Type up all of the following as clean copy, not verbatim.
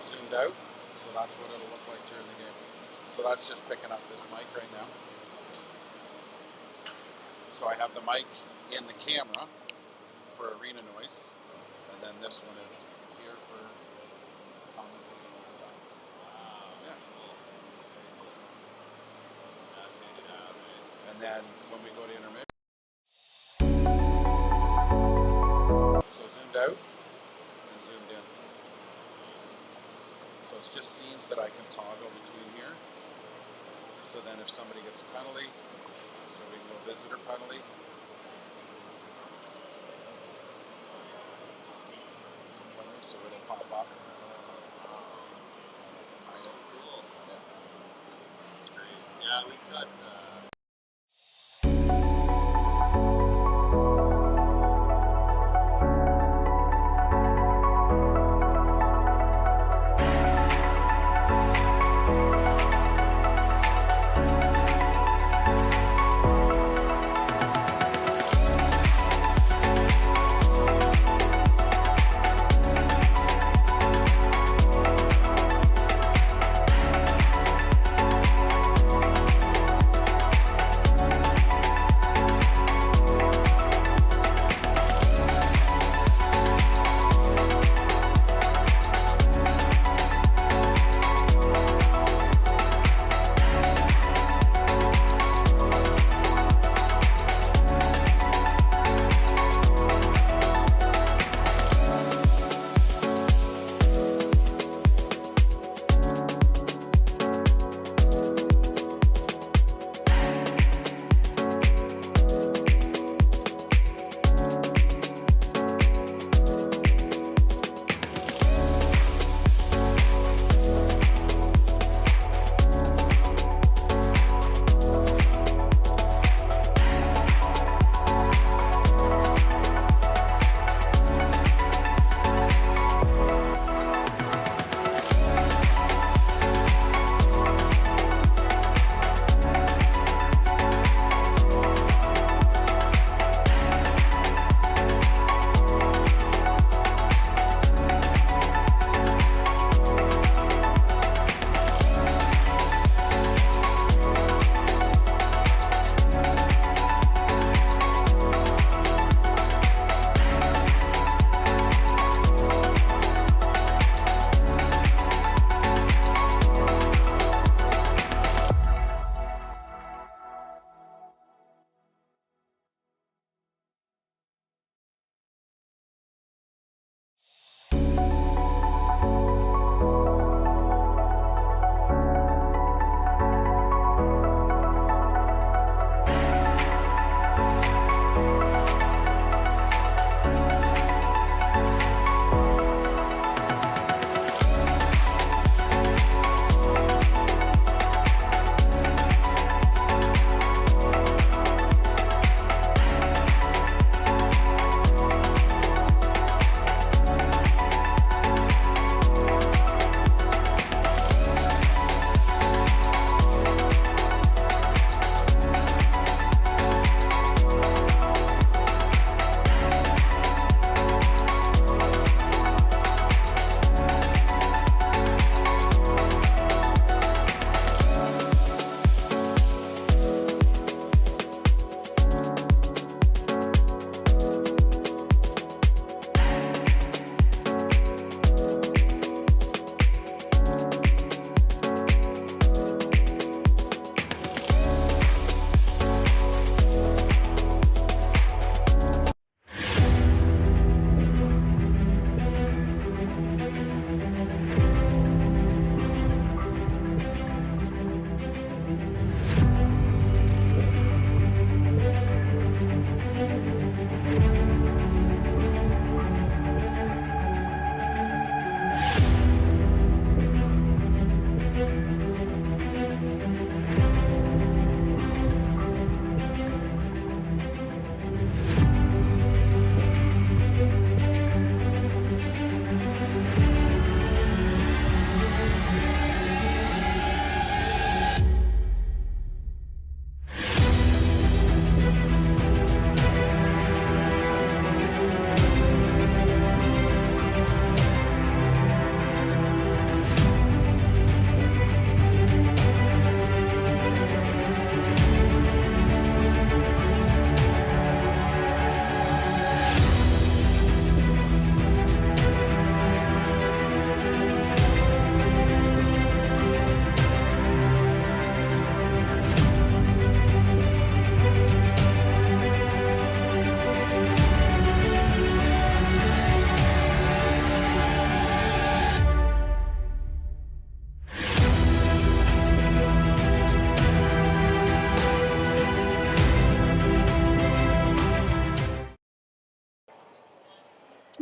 zoomed out, so that's what it'll look like during the game. So that's just picking up this mic right now. So I have the mic in the camera for arena noise, and then this one is here for commentating over time. Wow, that's cool. Very cool. That's handed out, right? And then when we go to intermission, so zoomed out and zoomed in. Nice. So it's just scenes that I can toggle between here. So then if somebody gets a penalty, so we can go visitor penalty. So it'll pop up. That's so cool. Yeah. That's great. Yeah, we've got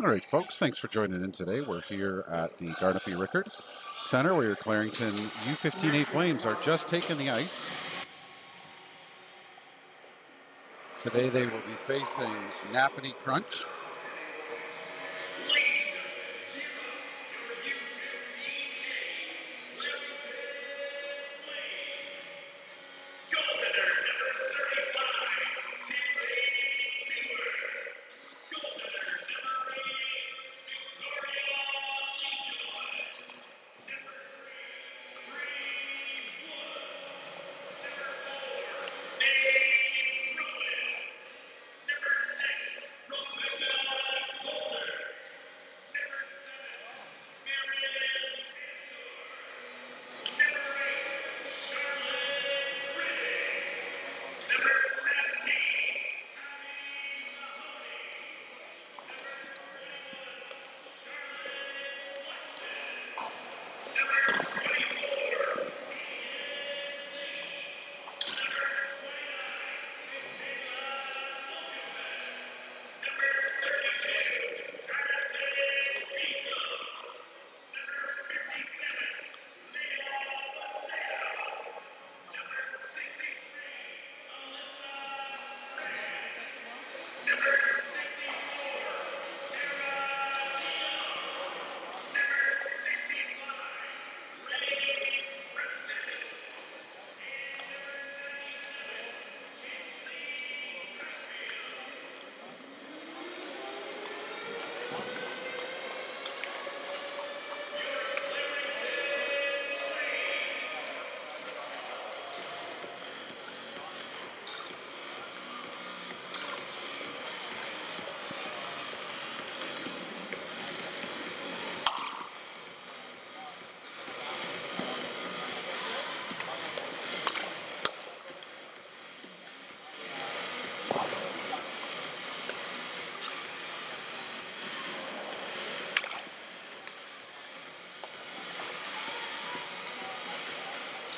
All right, folks, thanks for joining in today. We're here at the Garnaby Rickard Center where your Clarington U15A Flames are just taking the ice. Today they will be facing Napanee Cruch.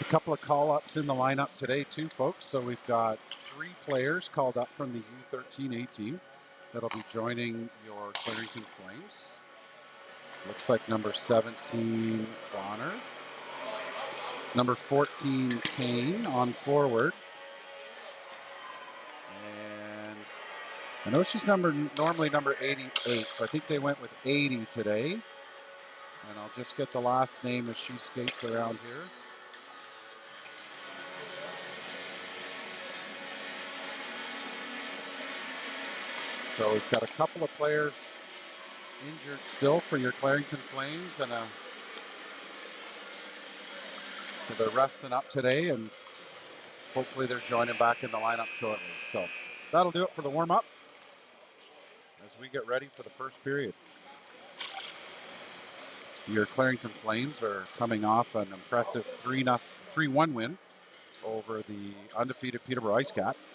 A couple of call-ups in the lineup today too, folks. So we've got 3 players called up from the U13A team that'll be joining your Clarington Flames. Looks like number 17, Bonner. Number 14, Kane on forward. And I know she's normally number 88, so I think they went with 80 today. And I'll just get the last name as she skates around here. So we've got a couple of players injured still for your Clarington Flames, and so they're resting up today, and hopefully they're joining back in the lineup shortly. So that'll do it for the warm-up as we get ready for the first period. Your Clarington Flames are coming off an impressive 3-1 win over the undefeated Peterborough Ice Cats,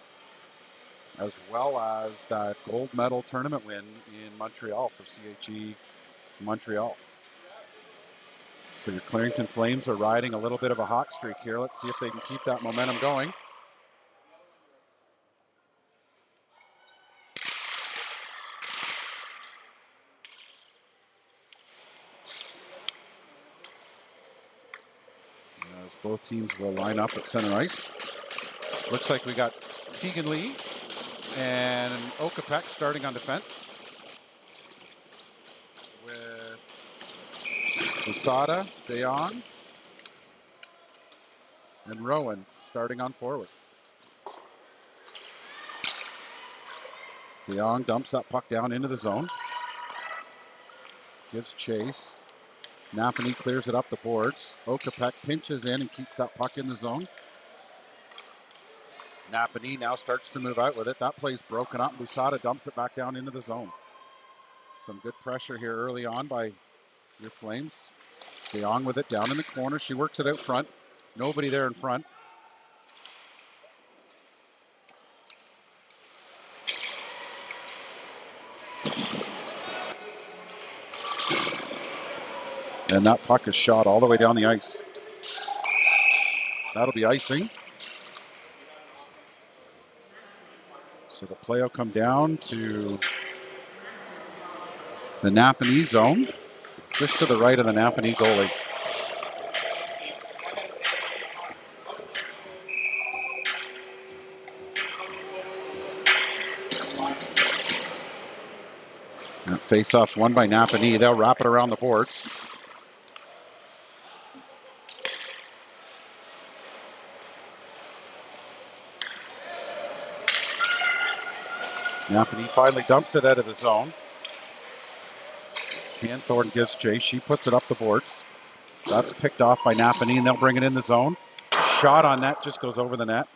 as well as that gold medal tournament win in Montreal for CHE Montreal. So your Clarington Flames are riding a little bit of a hot streak here. Let's see if they can keep that momentum going. As both teams will line up at center ice. Looks like we got Tegan Lee and Okapek starting on defense, with Usada, DeYoung, and Rowan starting on forward. DeYoung dumps that puck down into the zone. Gives chase. Napanee clears it up the boards. Okapek pinches in and keeps that puck in the zone. Napanee now starts to move out with it. That play's broken up. Usada dumps it back down into the zone. Some good pressure here early on by your Flames. DeYoung with it down in the corner. She works it out front. Nobody there in front. And that puck is shot all the way down the ice. That'll be icing. So the play will come down to the Napanee zone, just to the right of the Napanee goalie. Face-offs won by Napanee. They'll wrap it around the boards. Napanee finally dumps it out of the zone. Hanthorn gives chase. She puts it up the boards. That's picked off by Napanee, and they'll bring it in the zone. Shot on net, just goes over the net.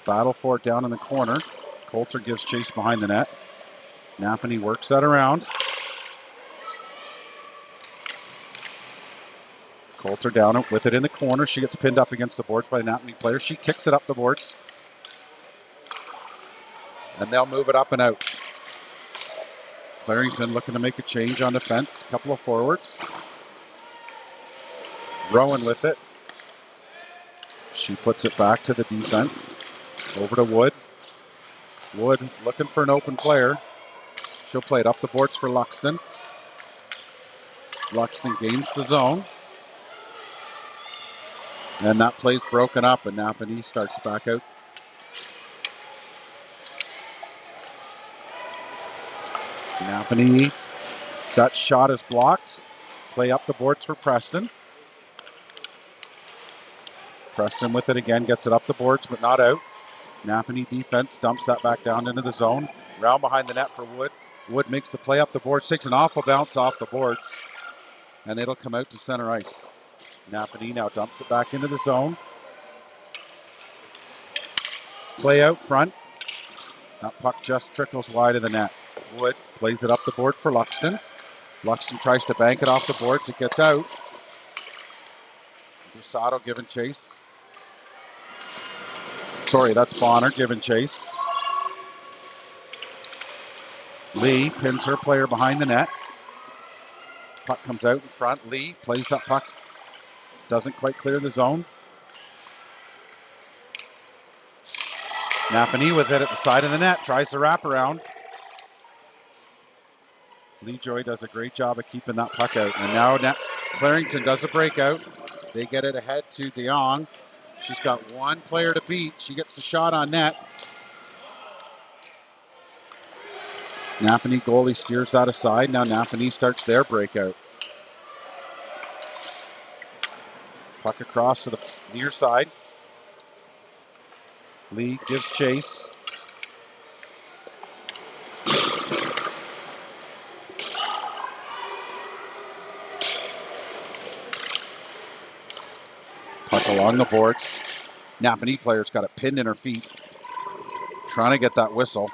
Battle for it down in the corner. Coulter gives chase behind the net. Napanee works that around. Coulter down with it in the corner. She gets pinned up against the boards by the Napanee player. She kicks it up the boards. And they'll move it up and out. Clarington looking to make a change on defense. A couple of forwards. Rowan with it. She puts it back to the defense. Over to Wood. Wood looking for an open player. She'll play it up the boards for Luxton. Luxton gains the zone. And that play's broken up, and Napanee starts back out. Napanee, that shot is blocked. Play up the boards for Preston. Preston with it again, gets it up the boards, but not out. Napanee defense dumps that back down into the zone. Round behind the net for Wood. Wood makes the play up the boards, takes an awful bounce off the boards, and it'll come out to center ice. Napanee now dumps it back into the zone. Play out front. That puck just trickles wide of the net. Wood plays it up the board for Luxton. Luxton tries to bank it off the boards. It gets out. Busato giving chase. Sorry, that's Bonner giving chase. Lee pins her player behind the net. Puck comes out in front. Lee plays that puck. Doesn't quite clear the zone. Napanee with it at the side of the net. Tries to wrap around. Lee Joy does a great job of keeping that puck out. And now Clarington does a breakout. They get it ahead to DeYoung. She's got one player to beat. She gets the shot on net. Napanee goalie steers that aside. Now Napanee starts their breakout. Puck across to the near side. Lee gives chase. Puck along the boards. Napanee player's got it pinned in her feet. Trying to get that whistle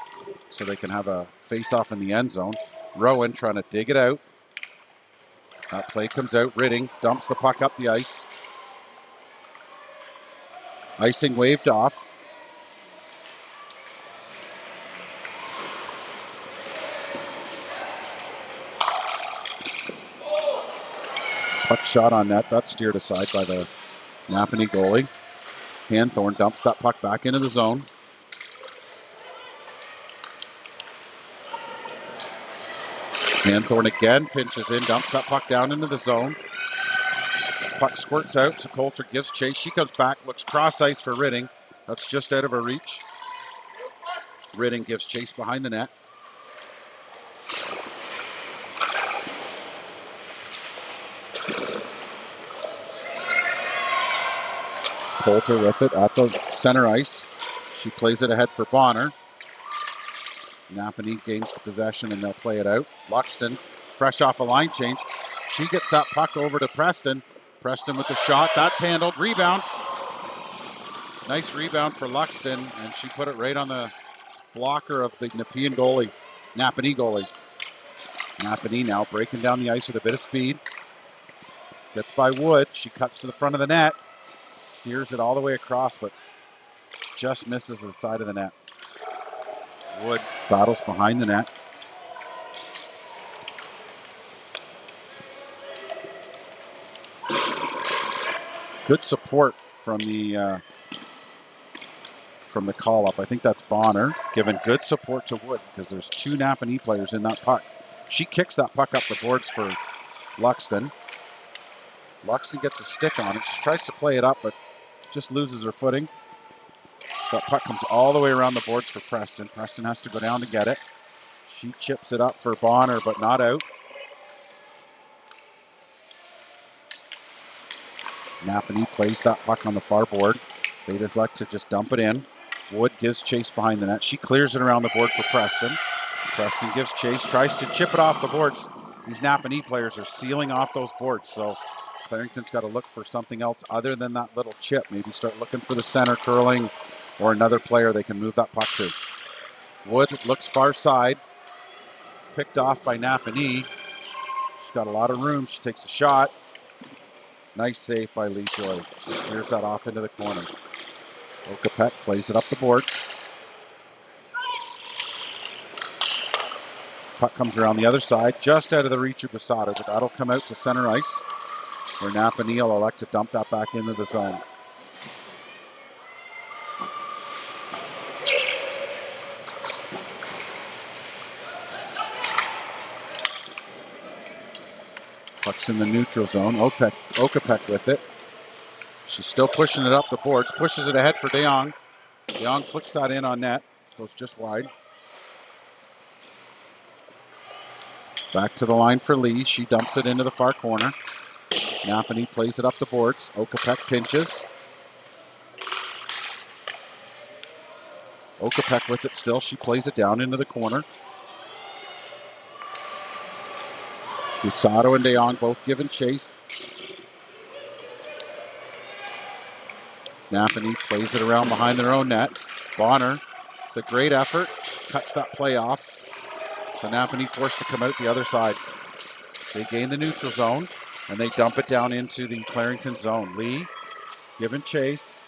so they can have a face-off in the end zone. Rowan trying to dig it out. That play comes out. Ridding dumps the puck up the ice. Icing waved off. Puck shot on net. That's steered aside by the Napanee goalie. Hanthorn dumps that puck back into the zone. Hanthorn again pinches in, dumps that puck down into the zone. Puck squirts out, so Coulter gives chase. She comes back, looks cross ice for Ridding. That's just out of her reach. Ridding gives chase behind the net. Coulter with it at the center ice. She plays it ahead for Bonner. Napanee gains possession and they'll play it out. Luxton, fresh off a line change. She gets that puck over to Preston. Preston with the shot. That's handled. Rebound. Nice rebound for Luxton, and she put it right on the blocker of the Napanee goalie. Napanee now breaking down the ice with a bit of speed. Gets by Wood. She cuts to the front of the net. Steers it all the way across, but just misses the side of the net. Wood battles behind the net. Good support from the from the call-up. I think that's Bonner giving good support to Wood because there's 2 Napanee players in that puck. She kicks that puck up the boards for Luxton. Luxton gets a stick on it. She tries to play it up, but just loses her footing. So that puck comes all the way around the boards for Preston. Preston has to go down to get it. She chips it up for Bonner, but not out. Napanee plays that puck on the far board. They elect to just dump it in. Wood gives chase behind the net. She clears it around the board for Preston. Preston gives chase, tries to chip it off the boards. These Napanee players are sealing off those boards, so Clarington's got to look for something else other than that little chip. Maybe start looking for the center curling or another player they can move that puck to. Wood looks far side. Picked off by Napanee. She's got a lot of room. She takes a shot. Nice save by Lee Joy. She steers that off into the corner. Okapek plays it up the boards. Puck comes around the other side, just out of the reach of Basada, but that'll come out to center ice, where Napanee will elect to dump that back into the zone. Puck's in the neutral zone. Okapek with it. She's still pushing it up the boards. Pushes it ahead for DeYoung. DeYoung flicks that in on net. Goes just wide. Back to the line for Lee. She dumps it into the far corner. Napanee plays it up the boards. Okapek pinches. Okapek with it still. She plays it down into the corner. Busado and DeYoung both giving chase. Napanee plays it around behind their own net. Bonner, the great effort, cuts that play off. So Napanee forced to come out the other side. They gain the neutral zone, and they dump it down into the Clarington zone. Lee giving chase.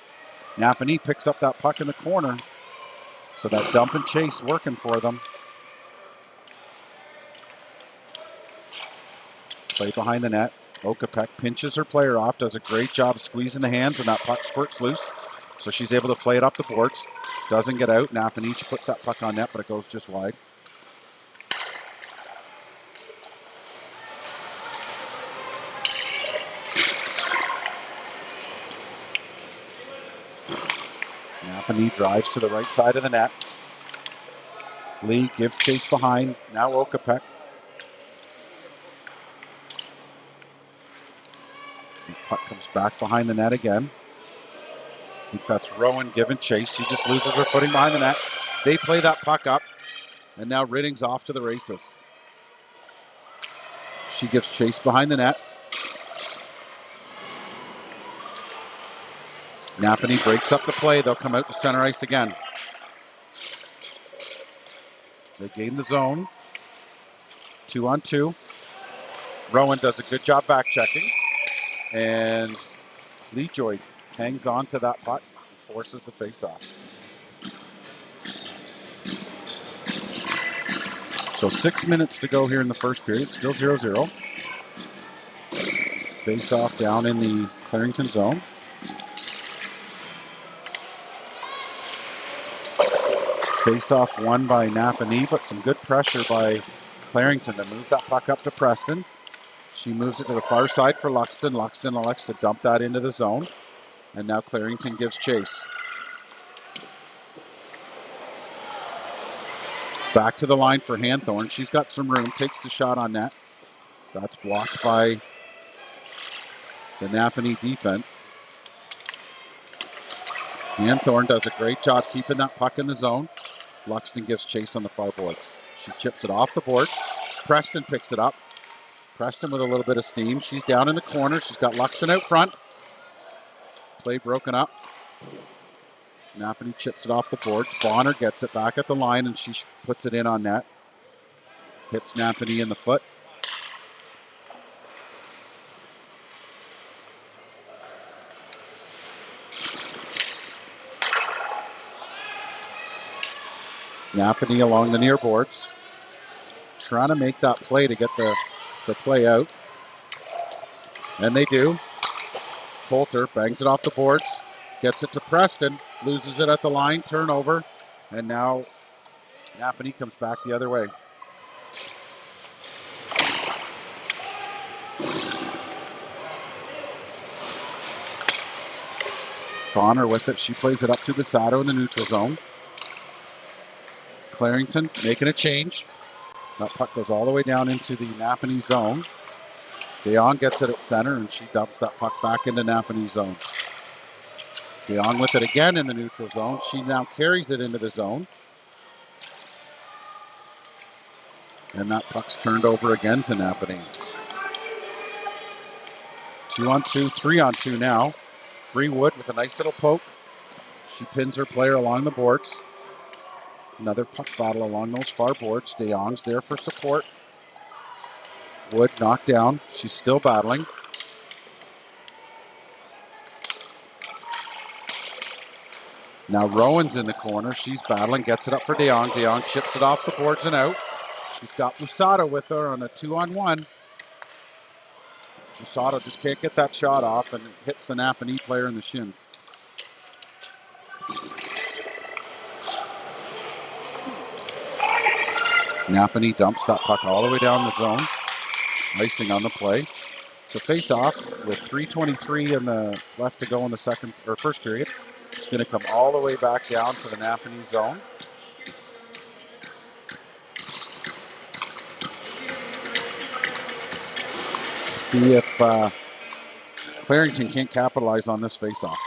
Napanee picks up that puck in the corner. So that dump and chase working for them. Play behind the net. Okapek pinches her player off, does a great job squeezing the hands, and that puck squirts loose. So she's able to play it up the boards. Doesn't get out. Napanee puts that puck on net, but it goes just wide. Napanee drives to the right side of the net. Lee gives chase behind. Now Okapek. The puck comes back behind the net again. I think that's Rowan giving chase. She just loses her footing behind the net. They play that puck up, and now Ridding's off to the races. She gives chase behind the net. Napanee breaks up the play. They'll come out to center ice again. They gain the zone. 2-on-2. Rowan does a good job back checking. And Lee Joy hangs on to that puck and forces the face-off. So 6 minutes to go here in the first period. Still 0-0. Face-off down in the Clarington zone. Face-off won by Napanee, but some good pressure by Clarington to move that puck up to Preston. She moves it to the far side for Luxton. Luxton elects to dump that into the zone. And now Clarington gives chase. Back to the line for Hanthorn. She's got some room, takes the shot on net. That's blocked by the Napanee defense. Hanthorn does a great job keeping that puck in the zone. Luxton gives chase on the far boards. She chips it off the boards. Preston picks it up. Preston with a little bit of steam. She's down in the corner. She's got Luxton out front. Play broken up. Napanee chips it off the boards. Bonner gets it back at the line, and she puts it in on net. Hits Napanee in the foot. Napanee along the near boards. Trying to make that play to get the play out. And they do. Coulter bangs it off the boards. Gets it to Preston. loses it at the line, turnover, and now Napanee comes back the other way. Bonner with it. She plays it up to Basato in the neutral zone. Clarington making a change. That puck goes all the way down into the Napanee zone. DeYoung gets it at center, and she dumps that puck back into Napanee zone. DeYoung with it again in the neutral zone. She now carries it into the zone. And that puck's turned over again to Napanee. 2-on-2, 3-on-2 now. Bree Wood with a nice little poke. She pins her player along the boards. Another puck battle along those far boards. DeYoung's there for support. Wood knocked down. She's still battling. Now Rowan's in the corner. She's battling, gets it up for DeYoung. DeYoung chips it off the boards and out. She's got Busato with her on a 2-on-1. Busato just can't get that shot off, and it hits the Napanee player in the shins. Napanee dumps that puck all the way down the zone. Icing on the play. So face off with 3:23 in the left to go in the first period. It's going to come all the way back down to the Napanee zone. See if Clarington can't capitalize on this face-off.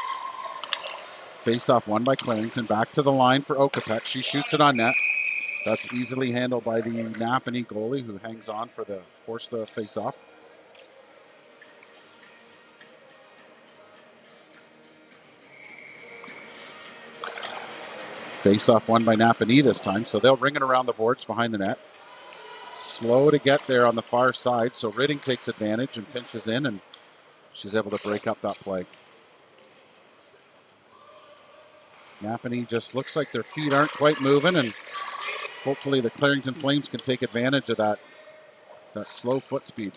Face-off won by Clarington. Back to the line for Okapek. She shoots it on net. That's easily handled by the Napanee goalie, who hangs on for force the face-off. Face-off won by Napanee this time, so they'll ring it around the boards behind the net. Slow to get there on the far side, so Ridding takes advantage and pinches in, and she's able to break up that play. Napanee just looks like their feet aren't quite moving, and hopefully the Clarington Flames can take advantage of that slow foot speed.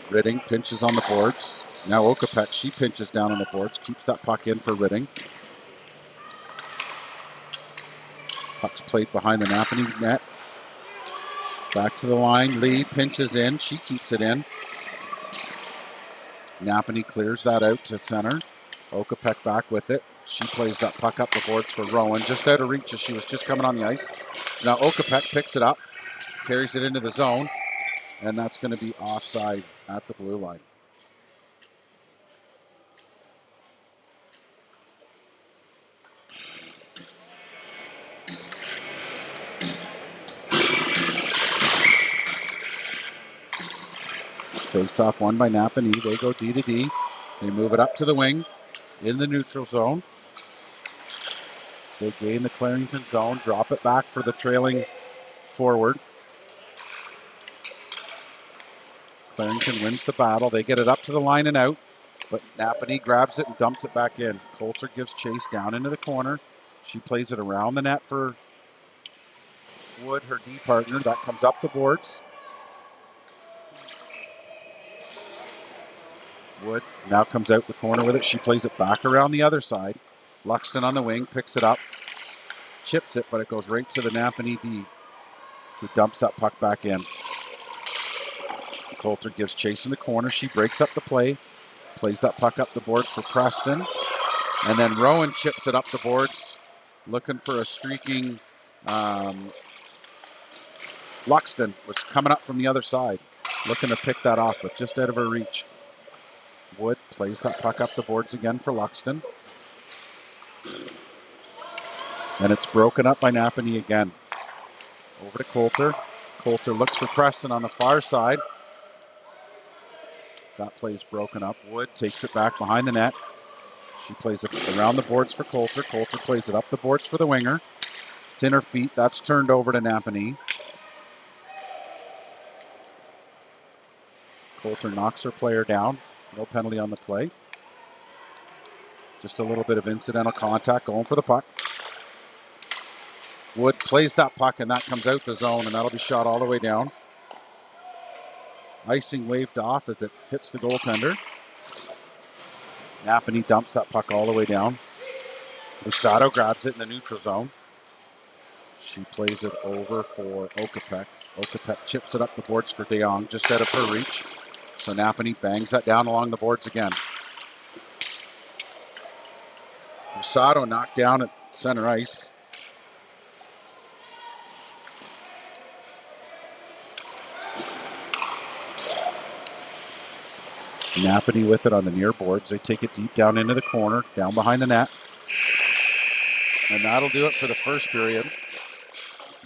Ridding pinches on the boards. Now Okapek, she pinches down on the boards, keeps that puck in for Ridding. Puck's played behind the Napanee net. Back to the line. Lee pinches in. She keeps it in. Napanee clears that out to center. Okapek back with it. She plays that puck up the boards for Rowan. Just out of reach as she was just coming on the ice. So now Okapek picks it up. Carries it into the zone. And that's going to be offside at the blue line. Face-off won by Napanee. They go D to D. They move it up to the wing in the neutral zone. They gain the Clarington zone, drop it back for the trailing forward. Clarington wins the battle. They get it up to the line and out, but Napanee grabs it and dumps it back in. Coulter gives chase down into the corner. She plays it around the net for Wood, her D partner. That comes up the boards. Wood now comes out the corner with it. She plays it back around the other side. Luxton on the wing, picks it up, chips it, but it goes right to the Napanee D, who dumps that puck back in. Coulter gives chase in the corner. She breaks up the play, plays that puck up the boards for Preston, and then Rowan chips it up the boards, looking for a streaking Luxton, was coming up from the other side, looking to pick that off, but just out of her reach. Wood plays that puck up the boards again for Luxton. And it's broken up by Napanee again. Over to Coulter. Coulter looks for Preston on the far side. That play's broken up. Wood takes it back behind the net. She plays it around the boards for Coulter. Coulter plays it up the boards for the winger. It's in her feet. That's turned over to Napanee. Coulter knocks her player down. No penalty on the play. Just a little bit of incidental contact going for the puck. Wood plays that puck, and that comes out the zone, and that'll be shot all the way down. Icing waved off as it hits the goaltender. Napanee dumps that puck all the way down. Usado grabs it in the neutral zone. She plays it over for Okapek. Okapek chips it up the boards for De Jong, just out of her reach. So Napanee bangs that down along the boards again. Usado knocked down at center ice. Napanee with it on the near boards. They take it deep down into the corner, down behind the net. And that'll do it for the first period.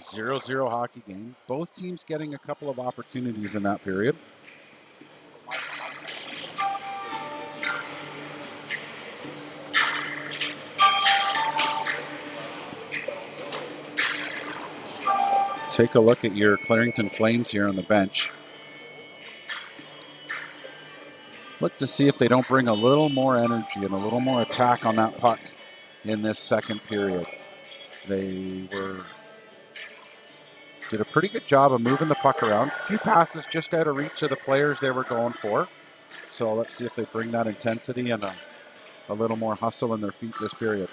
0-0 hockey game. Both teams getting a couple of opportunities in that period. Take a look at your Clarington Flames here on the bench. Look to see if they don't bring a little more energy and a little more attack on that puck in this second period. They did a pretty good job of moving the puck around. A few passes just out of reach of the players they were going for. So let's see if they bring that intensity and a little more hustle in their feet this period.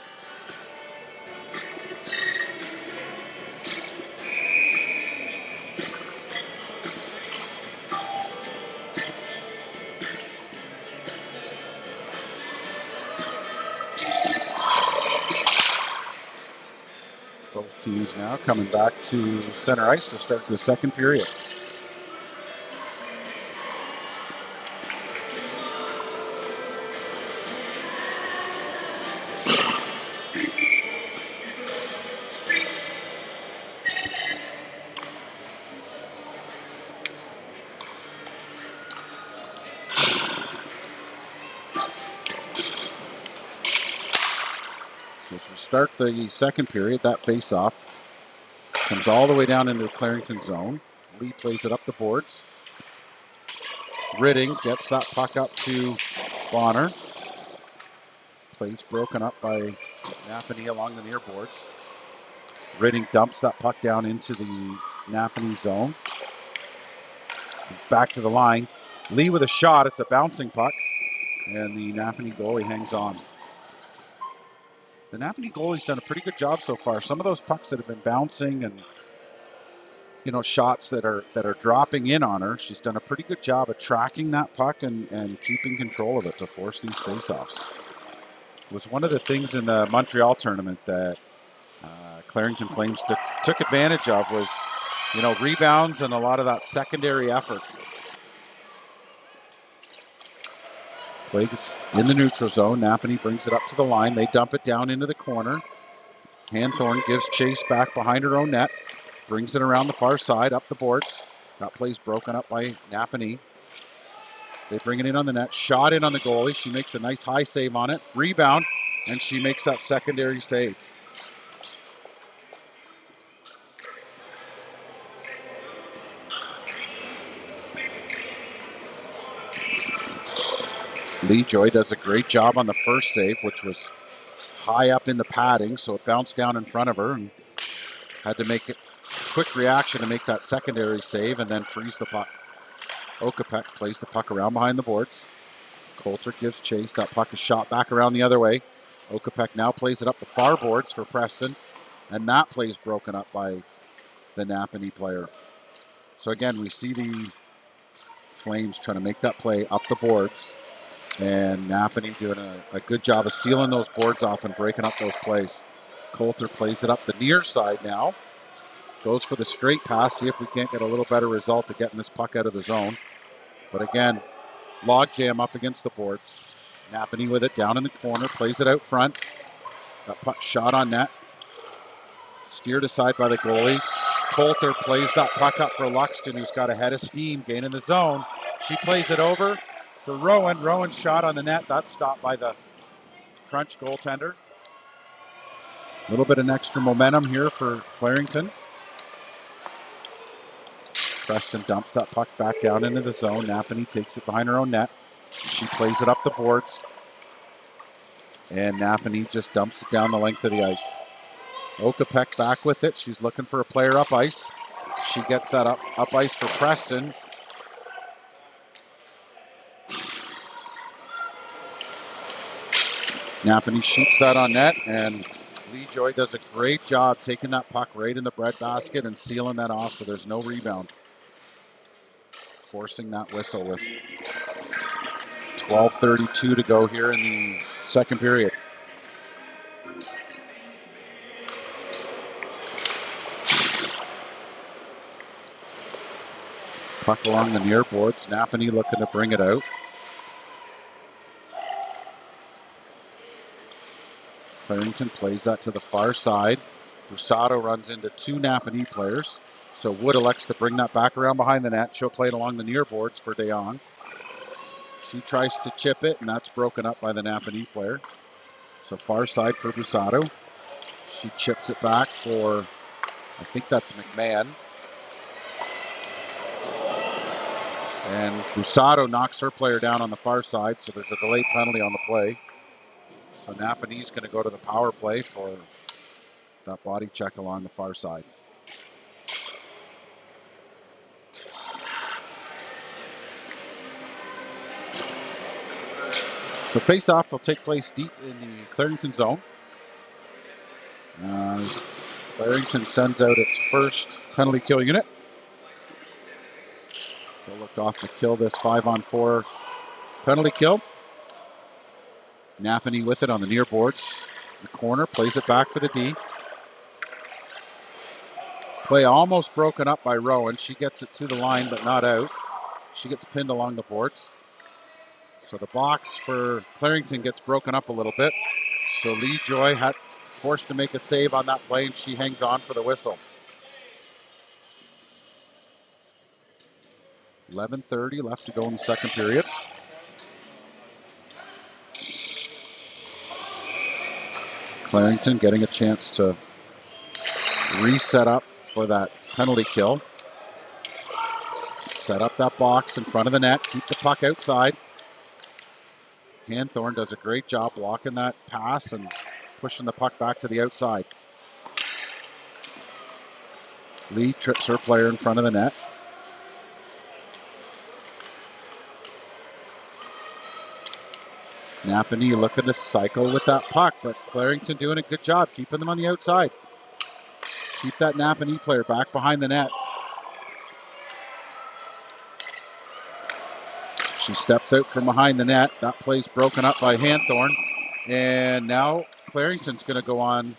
Both teams now coming back to center ice to start the second period. So as we start the second period, that face-off comes all the way down into the Clarington zone. Lee plays it up the boards. Ridding gets that puck up to Bonner. Plays broken up by Napanee along the near boards. Ridding dumps that puck down into the Napanee zone. Back to the line. Lee with a shot. It's a bouncing puck. And the Napanee goalie hangs on. The Napanee goalie's done a pretty good job so far. Some of those pucks that have been bouncing and shots that are dropping in on her, she's done a pretty good job of tracking that puck and keeping control of it to force these faceoffs. It was one of the things in the Montreal tournament that Clarington Flames took advantage of was, rebounds and a lot of that secondary effort. Plays in the neutral zone. Napanee brings it up to the line. They dump it down into the corner. Hanthorn gives chase back behind her own net. Brings it around the far side, up the boards. That play's broken up by Napanee. They bring it in on the net. Shot in on the goalie. She makes a nice high save on it. Rebound, and she makes that secondary save. Lee Joy does a great job on the first save, which was high up in the padding, so it bounced down in front of her and had to make a quick reaction to make that secondary save and then freeze the puck. Okapek plays the puck around behind the boards. Coulter gives chase. That puck is shot back around the other way. Okapek now plays it up the far boards for Preston, and that play's broken up by the Napanee player. So again, we see the Flames trying to make that play up the boards, and Napanee doing a good job of sealing those boards off and breaking up those plays. Coulter plays it up the near side now. Goes for the straight pass, see if we can't get a little better result of getting this puck out of the zone. But again, log jam up against the boards. Napanee with it down in the corner, plays it out front. That puck shot on net. Steered aside by the goalie. Coulter plays that puck up for Luxton, who's got a head of steam, gaining the zone. She plays it over for Rowan. Rowan's shot on the net. That's stopped by the Cruch goaltender. A little bit of extra momentum here for Clarington. Preston dumps that puck back down into the zone. Napanee takes it behind her own net. She plays it up the boards. And Napanee just dumps it down the length of the ice. Okapek back with it. She's looking for a player up ice. She gets that up ice for Preston. Napanee shoots that on net, and Lee Joy does a great job taking that puck right in the breadbasket and sealing that off so there's no rebound. Forcing that whistle with 12:32 to go here in the second period. Puck along the near boards. Napanee looking to bring it out. Clarington plays that to the far side. Brusado runs into two Napanee players. So Wood elects to bring that back around behind the net. She'll play it along the near boards for De Jong. She tries to chip it, and that's broken up by the Napanee player. So far side for Brusado. She chips it back for, I think that's McMahon. And Brusado knocks her player down on the far side, so there's a delayed penalty on the play. So Napanee's going to go to the power play for that body check along the far side. So face-off will take place deep in the Clarington zone. As Clarington sends out its first penalty kill unit. They'll look off to kill this 5-on-4 penalty kill. Napanee with it on the near boards. The corner, plays it back for the D. Play almost broken up by Rowan. She gets it to the line, but not out. She gets pinned along the boards. So the box for Clarington gets broken up a little bit. So Lee Joy had forced to make a save on that play, and she hangs on for the whistle. 11:30 left to go in the second period. Clarington getting a chance to reset up for that penalty kill. Set up that box in front of the net, keep the puck outside. Hanthorn does a great job blocking that pass and pushing the puck back to the outside. Lee trips her player in front of the net. Napanee looking to cycle with that puck, but Clarington doing a good job keeping them on the outside. Keep that Napanee player back behind the net. She steps out from behind the net. That play's broken up by Hanthorn. And now Clarington's going to go on.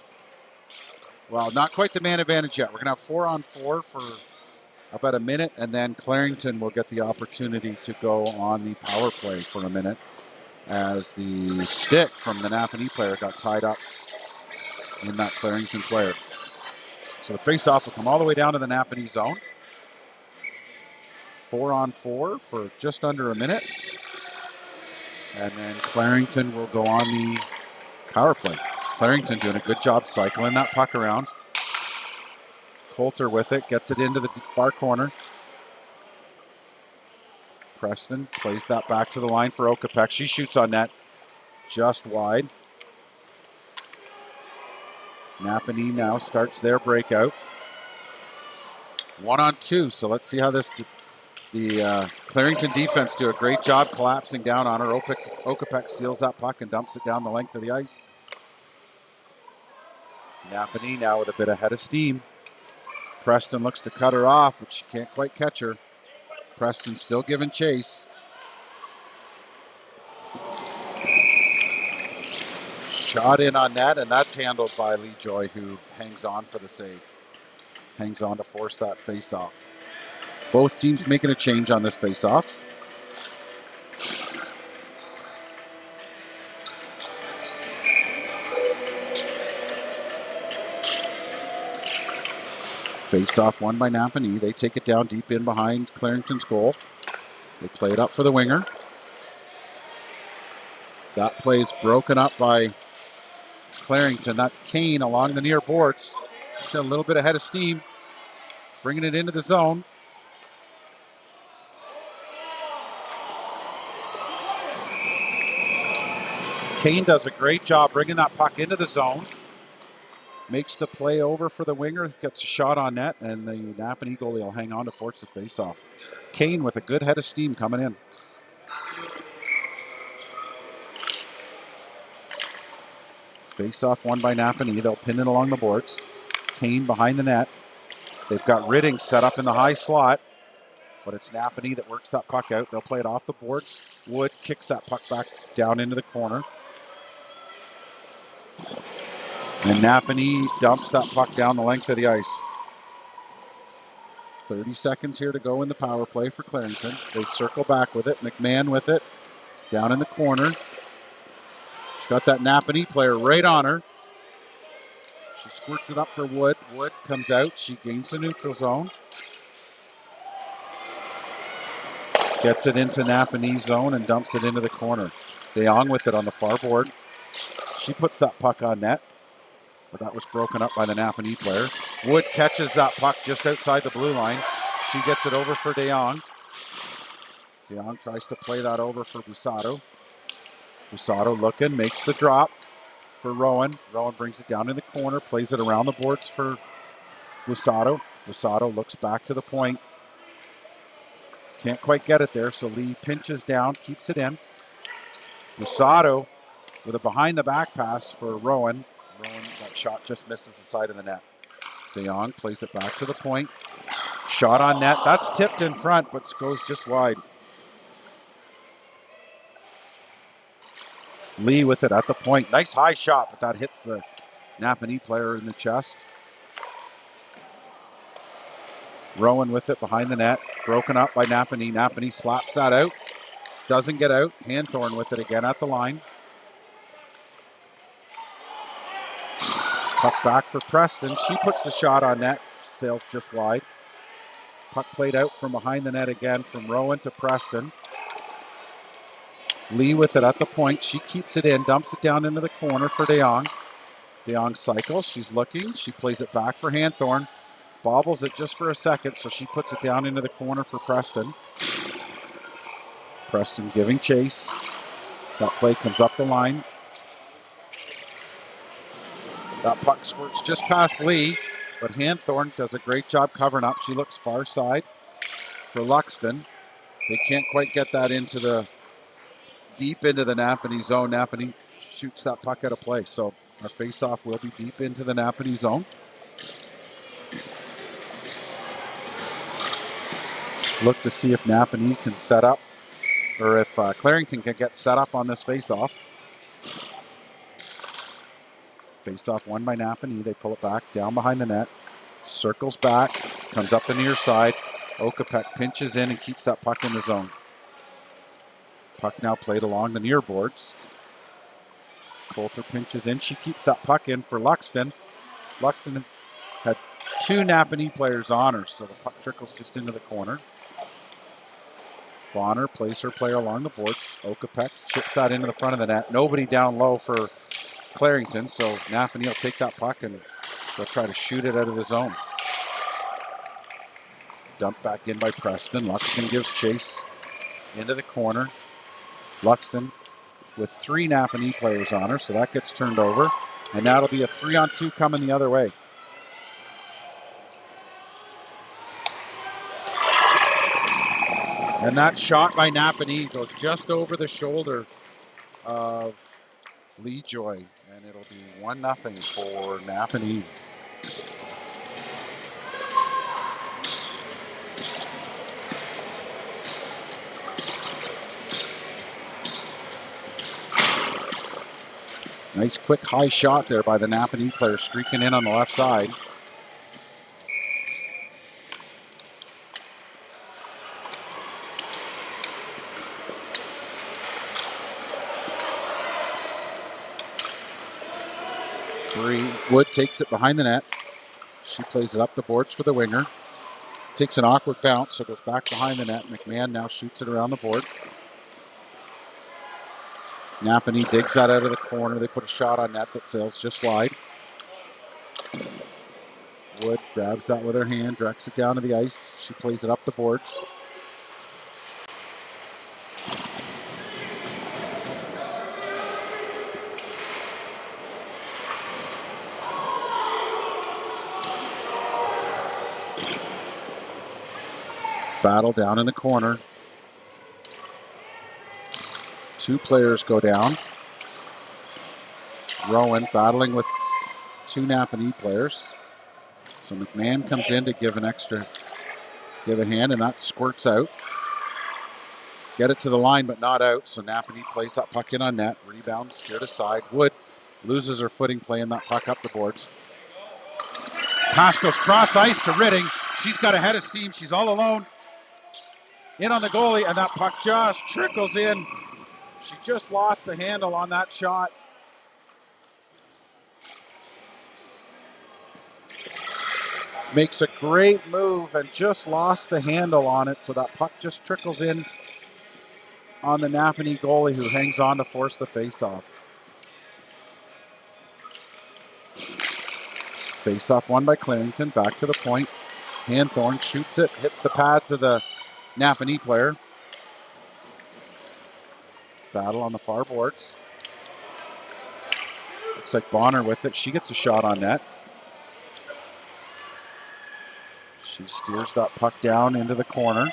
Well, not quite the man advantage yet. We're going to have 4-on-4 for about a minute, and then Clarington will get the opportunity to go on the power play for a minute as the stick from the Napanee player got tied up in that Clarington player. So the face-off will come all the way down to the Napanee zone. 4-on-4 for just under a minute. And then Clarington will go on the power play. Clarington doing a good job cycling that puck around. Coulter with it, gets it into the far corner. Preston plays that back to the line for Okapek. She shoots on net, just wide. Napanee now starts their breakout. 1-on-2, so let's see how this... The Clarington defense do a great job collapsing down on her. Okapek steals that puck and dumps it down the length of the ice. Napanee now with a bit of head of steam. Preston looks to cut her off, but she can't quite catch her. Preston still giving chase. Shot in on net, and that's handled by Lee Joy, who hangs on for the save. Hangs on to force that face-off. Both teams making a change on this face-off. Face-off won by Napanee. They take it down deep in behind Clarington's goal. They play it up for the winger. That play is broken up by Clarington. That's Kane along the near boards. She's got a little bit of head of steam. Bringing it into the zone. Kane does a great job bringing that puck into the zone. Makes the play over for the winger. Gets a shot on net, and the Napanee goalie will hang on to force the face-off. Kane with a good head of steam coming in. Face-off won by Napanee. They'll pin it along the boards. Kane behind the net. They've got Ridding set up in the high slot, but it's Napanee that works that puck out. They'll play it off the boards. Wood kicks that puck back down into the corner. And Napanee dumps that puck down the length of the ice. 30 seconds here to go in the power play for Clarington. They circle back with it. McMahon with it. Down in the corner. She's got that Napanee player right on her. She squirts it up for Wood. Wood comes out. She gains the neutral zone. Gets it into Napanee's zone and dumps it into the corner. DeYoung with it on the far board. She puts that puck on net, but that was broken up by the Napanee player. Wood catches that puck just outside the blue line. She gets it over for DeYoung. DeYoung tries to play that over for Busato. Busato looking, makes the drop for Rowan. Rowan brings it down in the corner, plays it around the boards for Busato. Busato looks back to the point. Can't quite get it there, so Lee pinches down, keeps it in. Busato with a behind-the-back pass for Rowan. Rowan, that shot just misses the side of the net. DeYoung plays it back to the point. Shot on net. That's tipped in front, but goes just wide. Lee with it at the point. Nice high shot, but that hits the Napanee player in the chest. Rowan with it behind the net. Broken up by Napanee. Napanee slaps that out. Doesn't get out. Hanthorn with it again at the line. Puck back for Preston. She puts the shot on net. Sails just wide. Puck played out from behind the net again from Rowan to Preston. Lee with it at the point. She keeps it in, dumps it down into the corner for DeYoung. DeYoung cycles. She's looking. She plays it back for Hanthorn. Bobbles it just for a second, so she puts it down into the corner for Preston. Preston giving chase. That play comes up the line. That puck squirts just past Lee, but Hanthorn does a great job covering up. She looks far side for Luxton. They can't quite get that into the deep into the Napanee zone. Napanee shoots that puck out of play, so our face-off will be deep into the Napanee zone. Look to see if Napanee can set up, or if Clarington can get set up on this face-off. Face-off won by Napanee. They pull it back down behind the net. Circles back, comes up the near side. Okapek pinches in and keeps that puck in the zone. Puck now played along the near boards. Coulter pinches in. She keeps that puck in for Luxton. Luxton had two Napanee players on her, so the puck trickles just into the corner. Bonner plays her player along the boards. Okapek chips that into the front of the net. Nobody down low for Clarington, so Napanee will take that puck and they'll try to shoot it out of the zone. Dumped back in by Preston. Luxton gives chase into the corner. Luxton with three Napanee players on her, so that gets turned over. And that'll be a 3-on-2 coming the other way. And that shot by Napanee goes just over the shoulder of Lee Joy, and it'll be 1-0 for Napanee. Nice quick high shot there by the Napanee player, streaking in on the left side. Wood takes it behind the net. She plays it up the boards for the winger. Takes an awkward bounce, so goes back behind the net. McMahon now shoots it around the board. Napanee digs that out of the corner. They put a shot on net that sails just wide. Wood grabs that with her hand, directs it down to the ice. She plays it up the boards. Battle down in the corner. Two players go down. Rowan battling with two Napanee players. So McMahon comes in to give a hand, and that squirts out. Get it to the line, but not out. So Napanee plays that puck in on net. Rebound, steered aside. Wood loses her footing playing that puck up the boards. Pass goes cross ice to Ridding. She's got a head of steam. She's all alone. In on the goalie, and that puck just trickles in. She just lost the handle on that shot. Makes a great move and just lost the handle on it, so that puck just trickles in on the Napanee goalie, who hangs on to force the face-off. Face-off won by Clarington. Back to the point. Hanthorn shoots it, hits the pads of the Napanee player. Battle on the far boards. Looks like Bonner with it. She gets a shot on net. She steers that puck down into the corner.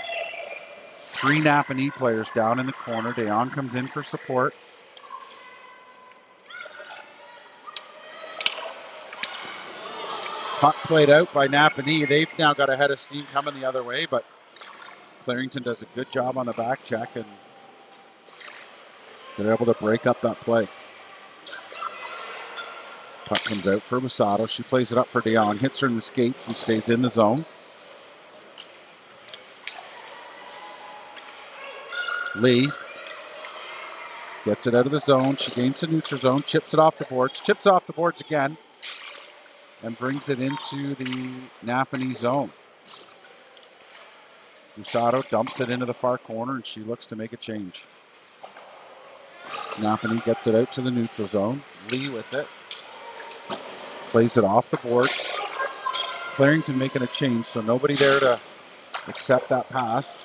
Three Napanee players down in the corner. DeYoung comes in for support. Puck played out by Napanee. They've now got a head of steam coming the other way, but Clarington does a good job on the back check, and they're able to break up that play. Puck comes out for Masato. She plays it up for DeYoung. Hits her in the skates and stays in the zone. Lee gets it out of the zone. She gains the neutral zone, chips it off the boards, chips off the boards again, and brings it into the Napanee zone. Masato dumps it into the far corner, and she looks to make a change. Napanee gets it out to the neutral zone. Lee with it. Plays it off the boards. Clarington making a change, so nobody there to accept that pass.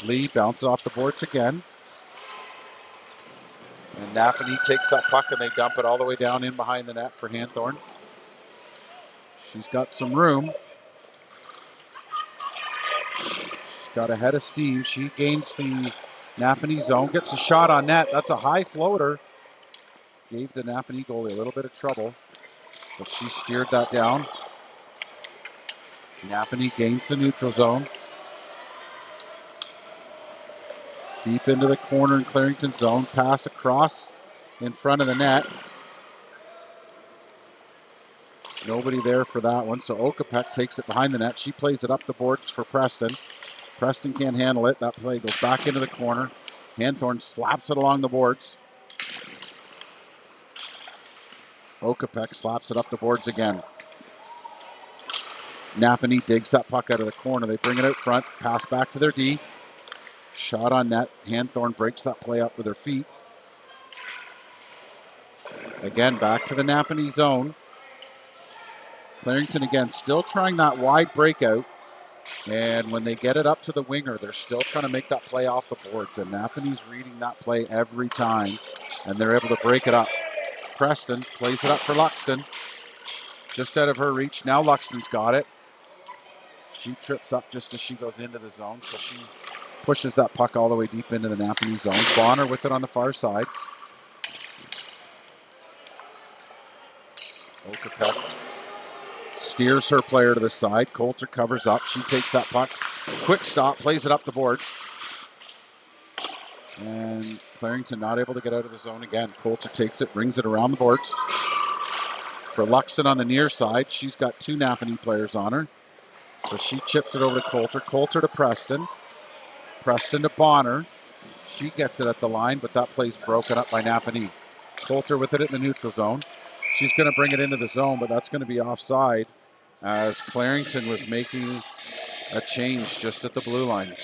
Lee bounces off the boards again. And Napanee takes that puck and they dump it all the way down in behind the net for Hanthorn. She's got some room. She's got a head of steam. She gains the Napanee zone, gets a shot on net. That's a high floater. Gave the Napanee goalie a little bit of trouble, but she steered that down. Napanee gains the neutral zone. Deep into the corner in Clarington zone. Pass across in front of the net. Nobody there for that one, so Okapek takes it behind the net. She plays it up the boards for Preston. Preston can't handle it. That play goes back into the corner. Hanthorn slaps it along the boards. Okapek slaps it up the boards again. Napanee digs that puck out of the corner. They bring it out front. Pass back to their D. Shot on net. Hanthorn breaks that play up with her feet. Again, back to the Napanee zone. Clarington again, still trying that wide breakout. And when they get it up to the winger, they're still trying to make that play off the boards. And Napanee's reading that play every time. And they're able to break it up. Preston plays it up for Luxton. Just out of her reach. Now Luxton's got it. She trips up just as she goes into the zone. So she pushes that puck all the way deep into the Napanee zone. Bonner with it on the far side. Okapek steers her player to the side. Coulter covers up. She takes that puck. Quick stop. Plays it up the boards. And Clarington not able to get out of the zone again. Coulter takes it, brings it around the boards. For Luxton on the near side, she's got two Napanee players on her. So she chips it over to Coulter. Coulter to Preston. Preston to Bonner. She gets it at the line, but that play's broken up by Napanee. Coulter with it in the neutral zone. She's going to bring it into the zone, but that's going to be offside as Clarington was making a change just at the blue line.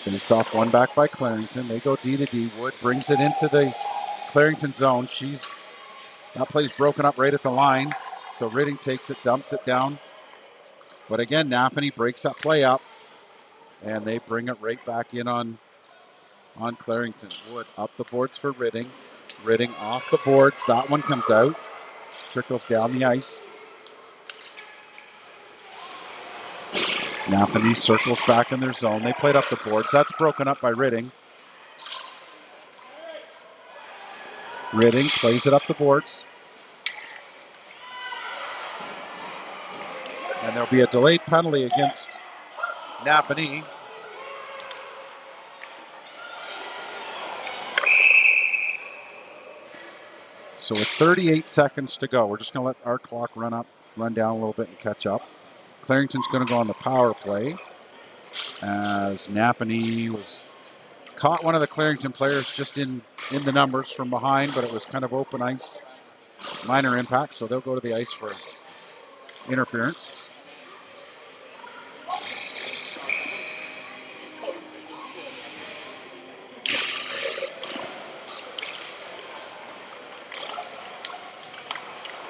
Face off one back by Clarington. They go D to D. Wood brings it into the Clarington zone. That play's broken up right at the line. So Ridding takes it, dumps it down. But again, Napanee breaks that play up. And they bring it right back in on Clarington. Wood up the boards for Ridding. Ridding off the boards. That one comes out. Trickles down the ice. Napanee circles back in their zone. They played up the boards. That's broken up by Ridding. Ridding plays it up the boards. And there'll be a delayed penalty against Napanee. So with 38 seconds to go, we're just going to let our clock run down a little bit and catch up. Clarington's going to go on the power play as Napanee was caught one of the Clarington players just in the numbers from behind, but it was kind of open ice, minor impact, so they'll go to the ice for interference.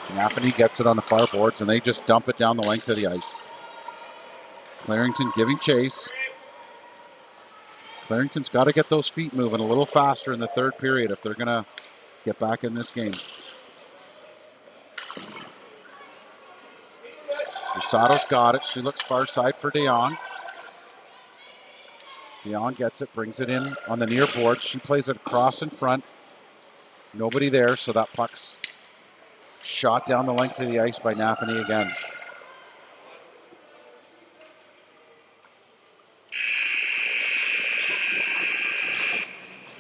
Napanee gets it on the far boards, and they just dump it down the length of the ice. Clarington giving chase. Clarington's got to get those feet moving a little faster in the third period if they're going to get back in this game. Rosato's got it. She looks far side for DeYoung. DeYoung gets it, brings it in on the near board. She plays it across in front. Nobody there, so that puck's shot down the length of the ice by Napanee again.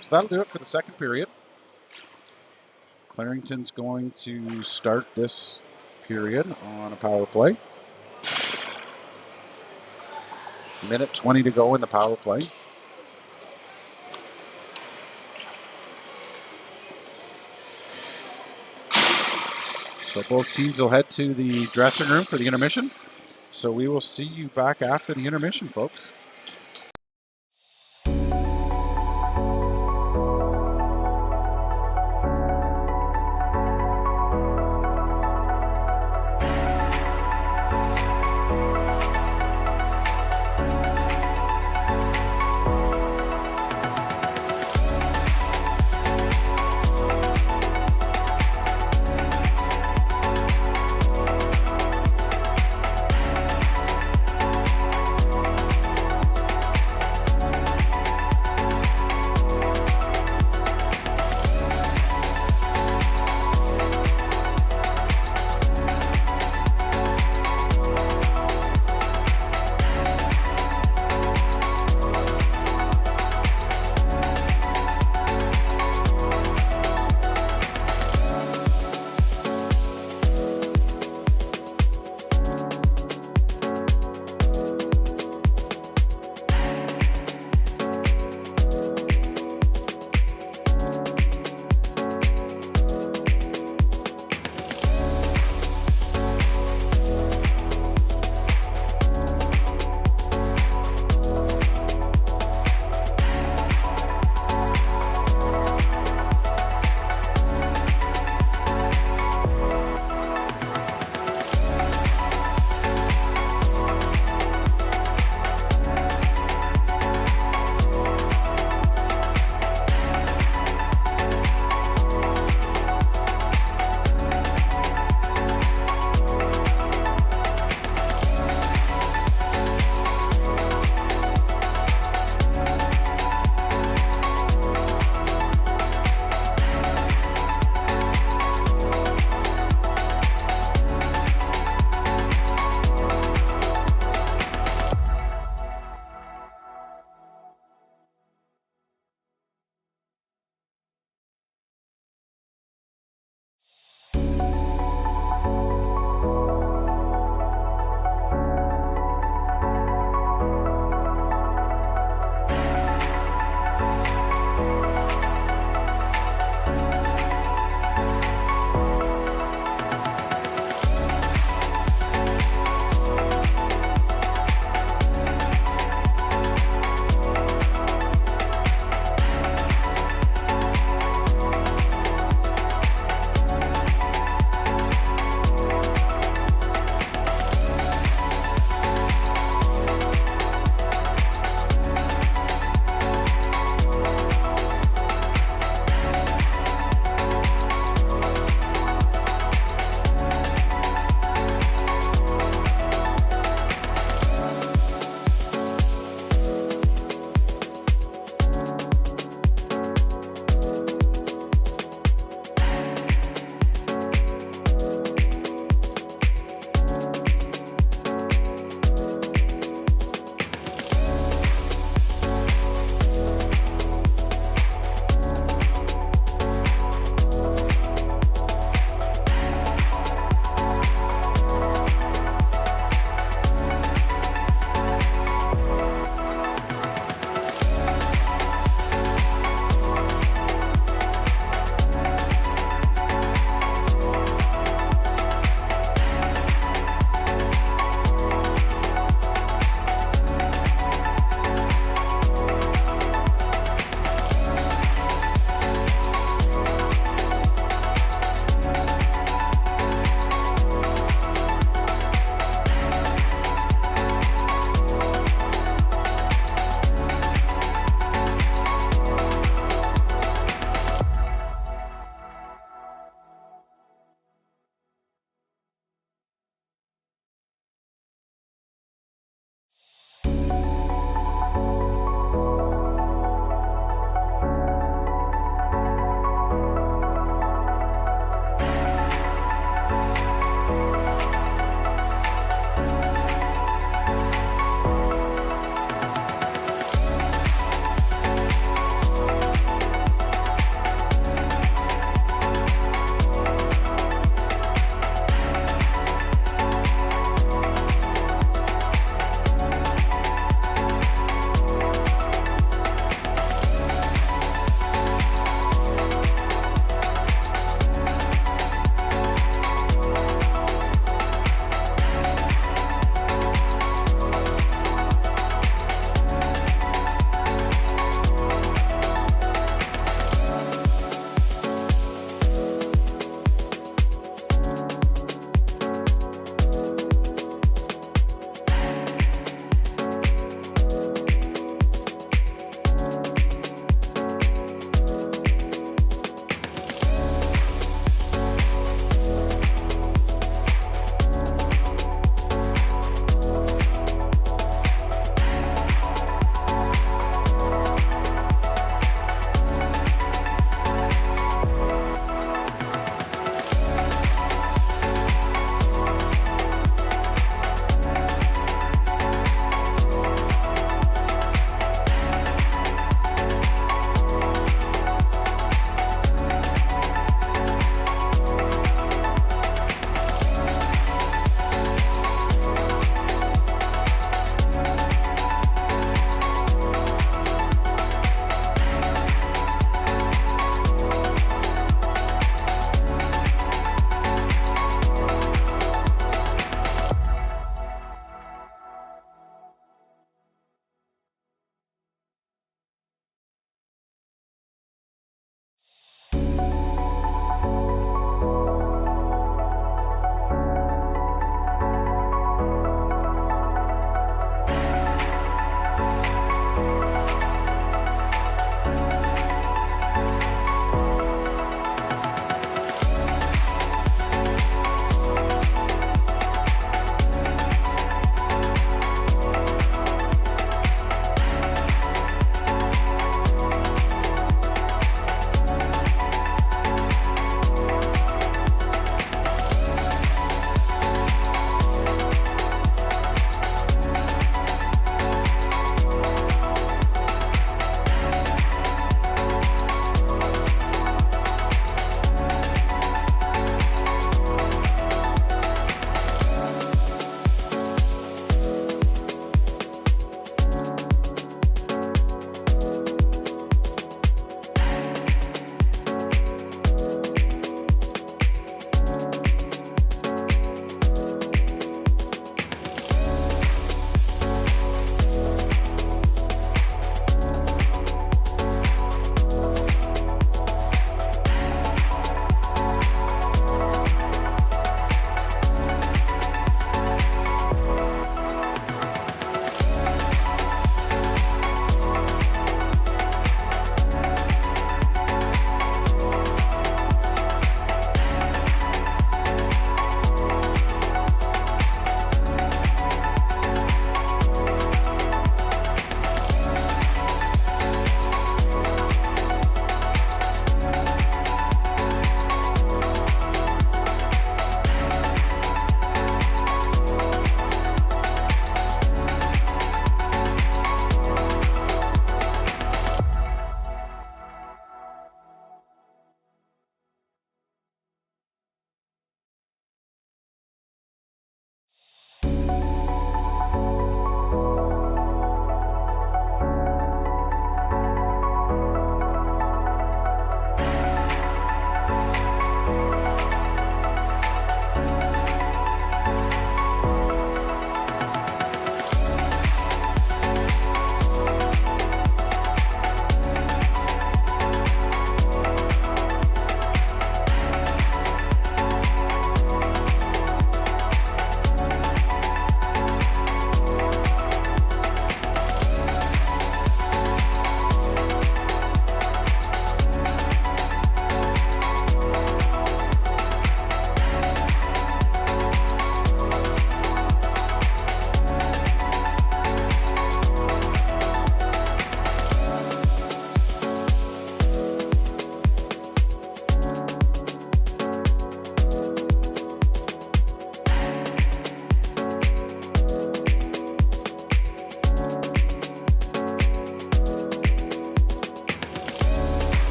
So that'll do it for the second period. Clarington's going to start this period on a power play. Minute 20 to go in the power play. So both teams will head to the dressing room for the intermission. So we will see you back after the intermission, folks.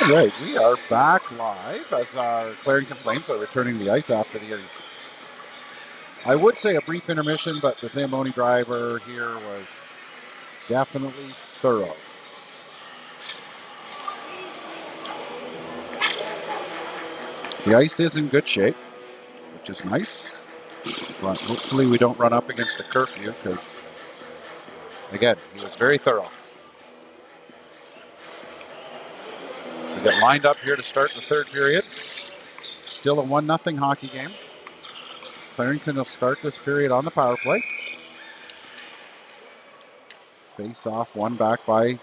All right, we are back live as our Clarington Flames are returning the ice after the, I would say, a brief intermission, but the Zamboni driver here was definitely thorough. The ice is in good shape, which is nice, but hopefully we don't run up against a curfew because, again, he was very thorough. We get lined up here to start the third period. Still a 1-0 hockey game. Clarington will start this period on the power play. Face off, one back by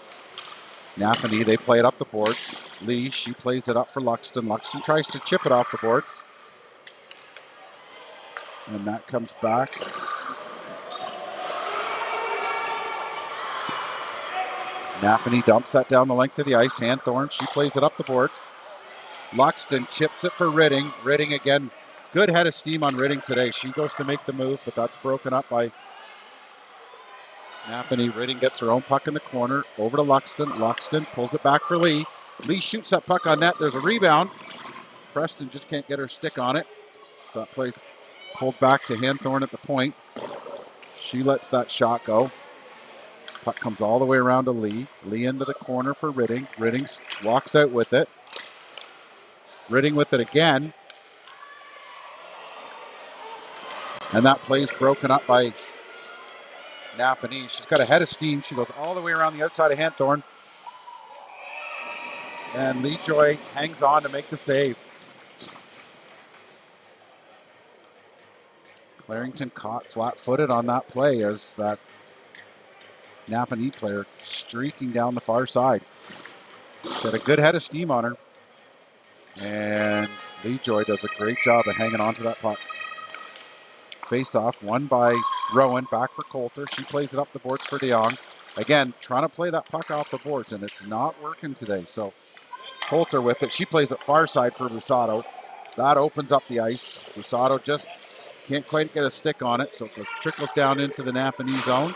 Napanee. They play it up the boards. Lee, she plays it up for Luxton. Luxton tries to chip it off the boards. And that comes back. Napanee dumps that down the length of the ice. Hanthorn, she plays it up the boards. Luxton chips it for Ridding. Ridding again. Good head of steam on Ridding today. She goes to make the move, but that's broken up by Napanee. Ridding gets her own puck in the corner. Over to Luxton. Luxton pulls it back for Lee. Lee shoots that puck on net. There's a rebound. Preston just can't get her stick on it. So that plays pulled back to Hanthorn at the point. She lets that shot go. Puck comes all the way around to Lee. Lee into the corner for Ridding. Ridding walks out with it. Ridding with it again. And that play's broken up by Napanee. She's got a head of steam. She goes all the way around the outside of Hanthorn. And Lee Joy hangs on to make the save. Clarington caught flat-footed on that play as that Napanee player streaking down the far side. She had a good head of steam on her. And Lee Joy does a great job of hanging on to that puck. Face-off, won by Rowan, back for Coulter. She plays it up the boards for DeYoung. Again, trying to play that puck off the boards, and it's not working today. So Coulter with it. She plays it far side for Busato. That opens up the ice. Busato just can't quite get a stick on it, so it trickles down into the Napanee zone.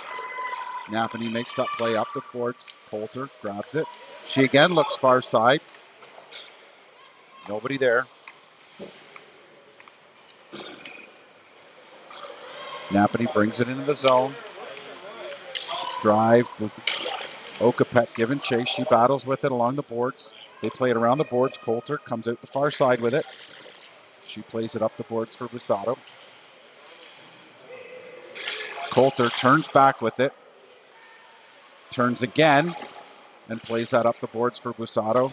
Napanee makes that play up the boards. Coulter grabs it. She again looks far side. Nobody there. Napanee brings it into the zone. Drive. Okapet giving chase. She battles with it along the boards. They play it around the boards. Coulter comes out the far side with it. She plays it up the boards for Busato. Coulter turns back with it. Turns again and plays that up the boards for Busato,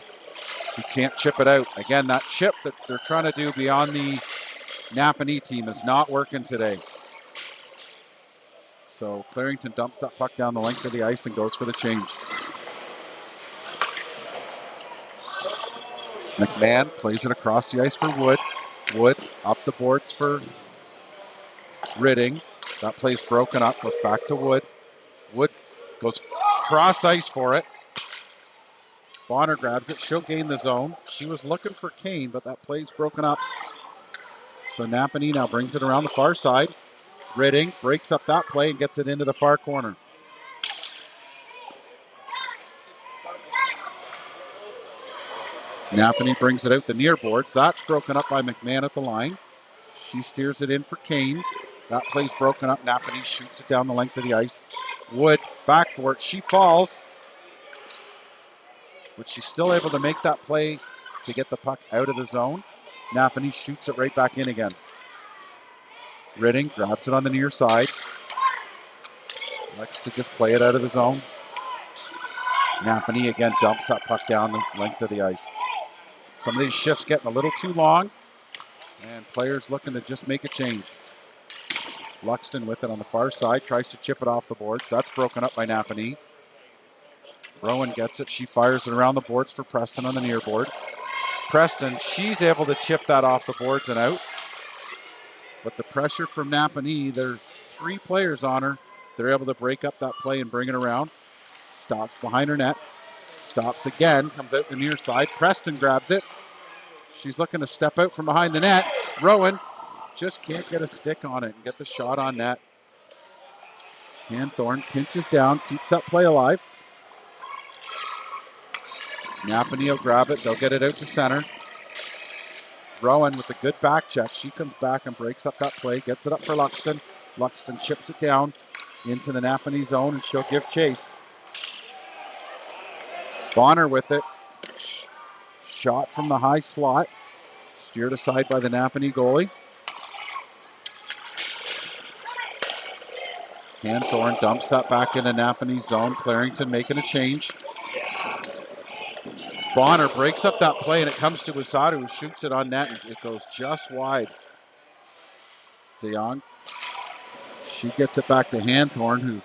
who can't chip it out. Again, that chip that they're trying to do beyond the Napanee team is not working today. So Clarington dumps that puck down the length of the ice and goes for the change. McMahon plays it across the ice for Wood. Wood up the boards for Ridding. That play's broken up, goes back to Wood. Wood goes cross ice for it. Bonner grabs it. She'll gain the zone. She was looking for Kane, but that play's broken up. So Napanee now brings it around the far side. Ridding breaks up that play and gets it into the far corner. Napanee brings it out the near boards. That's broken up by McMahon at the line. She steers it in for Kane. That play's broken up. Napanee shoots it down the length of the ice. Wood back for it. She falls. But she's still able to make that play to get the puck out of the zone. Napanee shoots it right back in again. Ridding grabs it on the near side. Likes to just play it out of the zone. Napanee again dumps that puck down the length of the ice. Some of these shifts getting a little too long, and players looking to just make a change. Luxton with it on the far side, tries to chip it off the boards. That's broken up by Napanee. Rowan gets it. She fires it around the boards for Preston on the near board. Preston, she's able to chip that off the boards and out. But the pressure from Napanee, there are 3 players on her. They're able to break up that play and bring it around. Stops behind her net. Stops again, comes out the near side. Preston grabs it. She's looking to step out from behind the net. Rowan just can't get a stick on it and get the shot on net. Hanthorn pinches down, keeps that play alive. Napanee will grab it. They'll get it out to center. Rowan with a good back check. She comes back and breaks up that play. Gets it up for Luxton. Luxton chips it down into the Napanee zone, and she'll give chase. Bonner with it. Shot from the high slot. Steered aside by the Napanee goalie. Hanthorn dumps that back into Napanee's zone. Clarington making a change. Bonner breaks up that play, and it comes to Wasadu, who shoots it on net, and it goes just wide. DeYoung. She gets it back to Hanthorn, who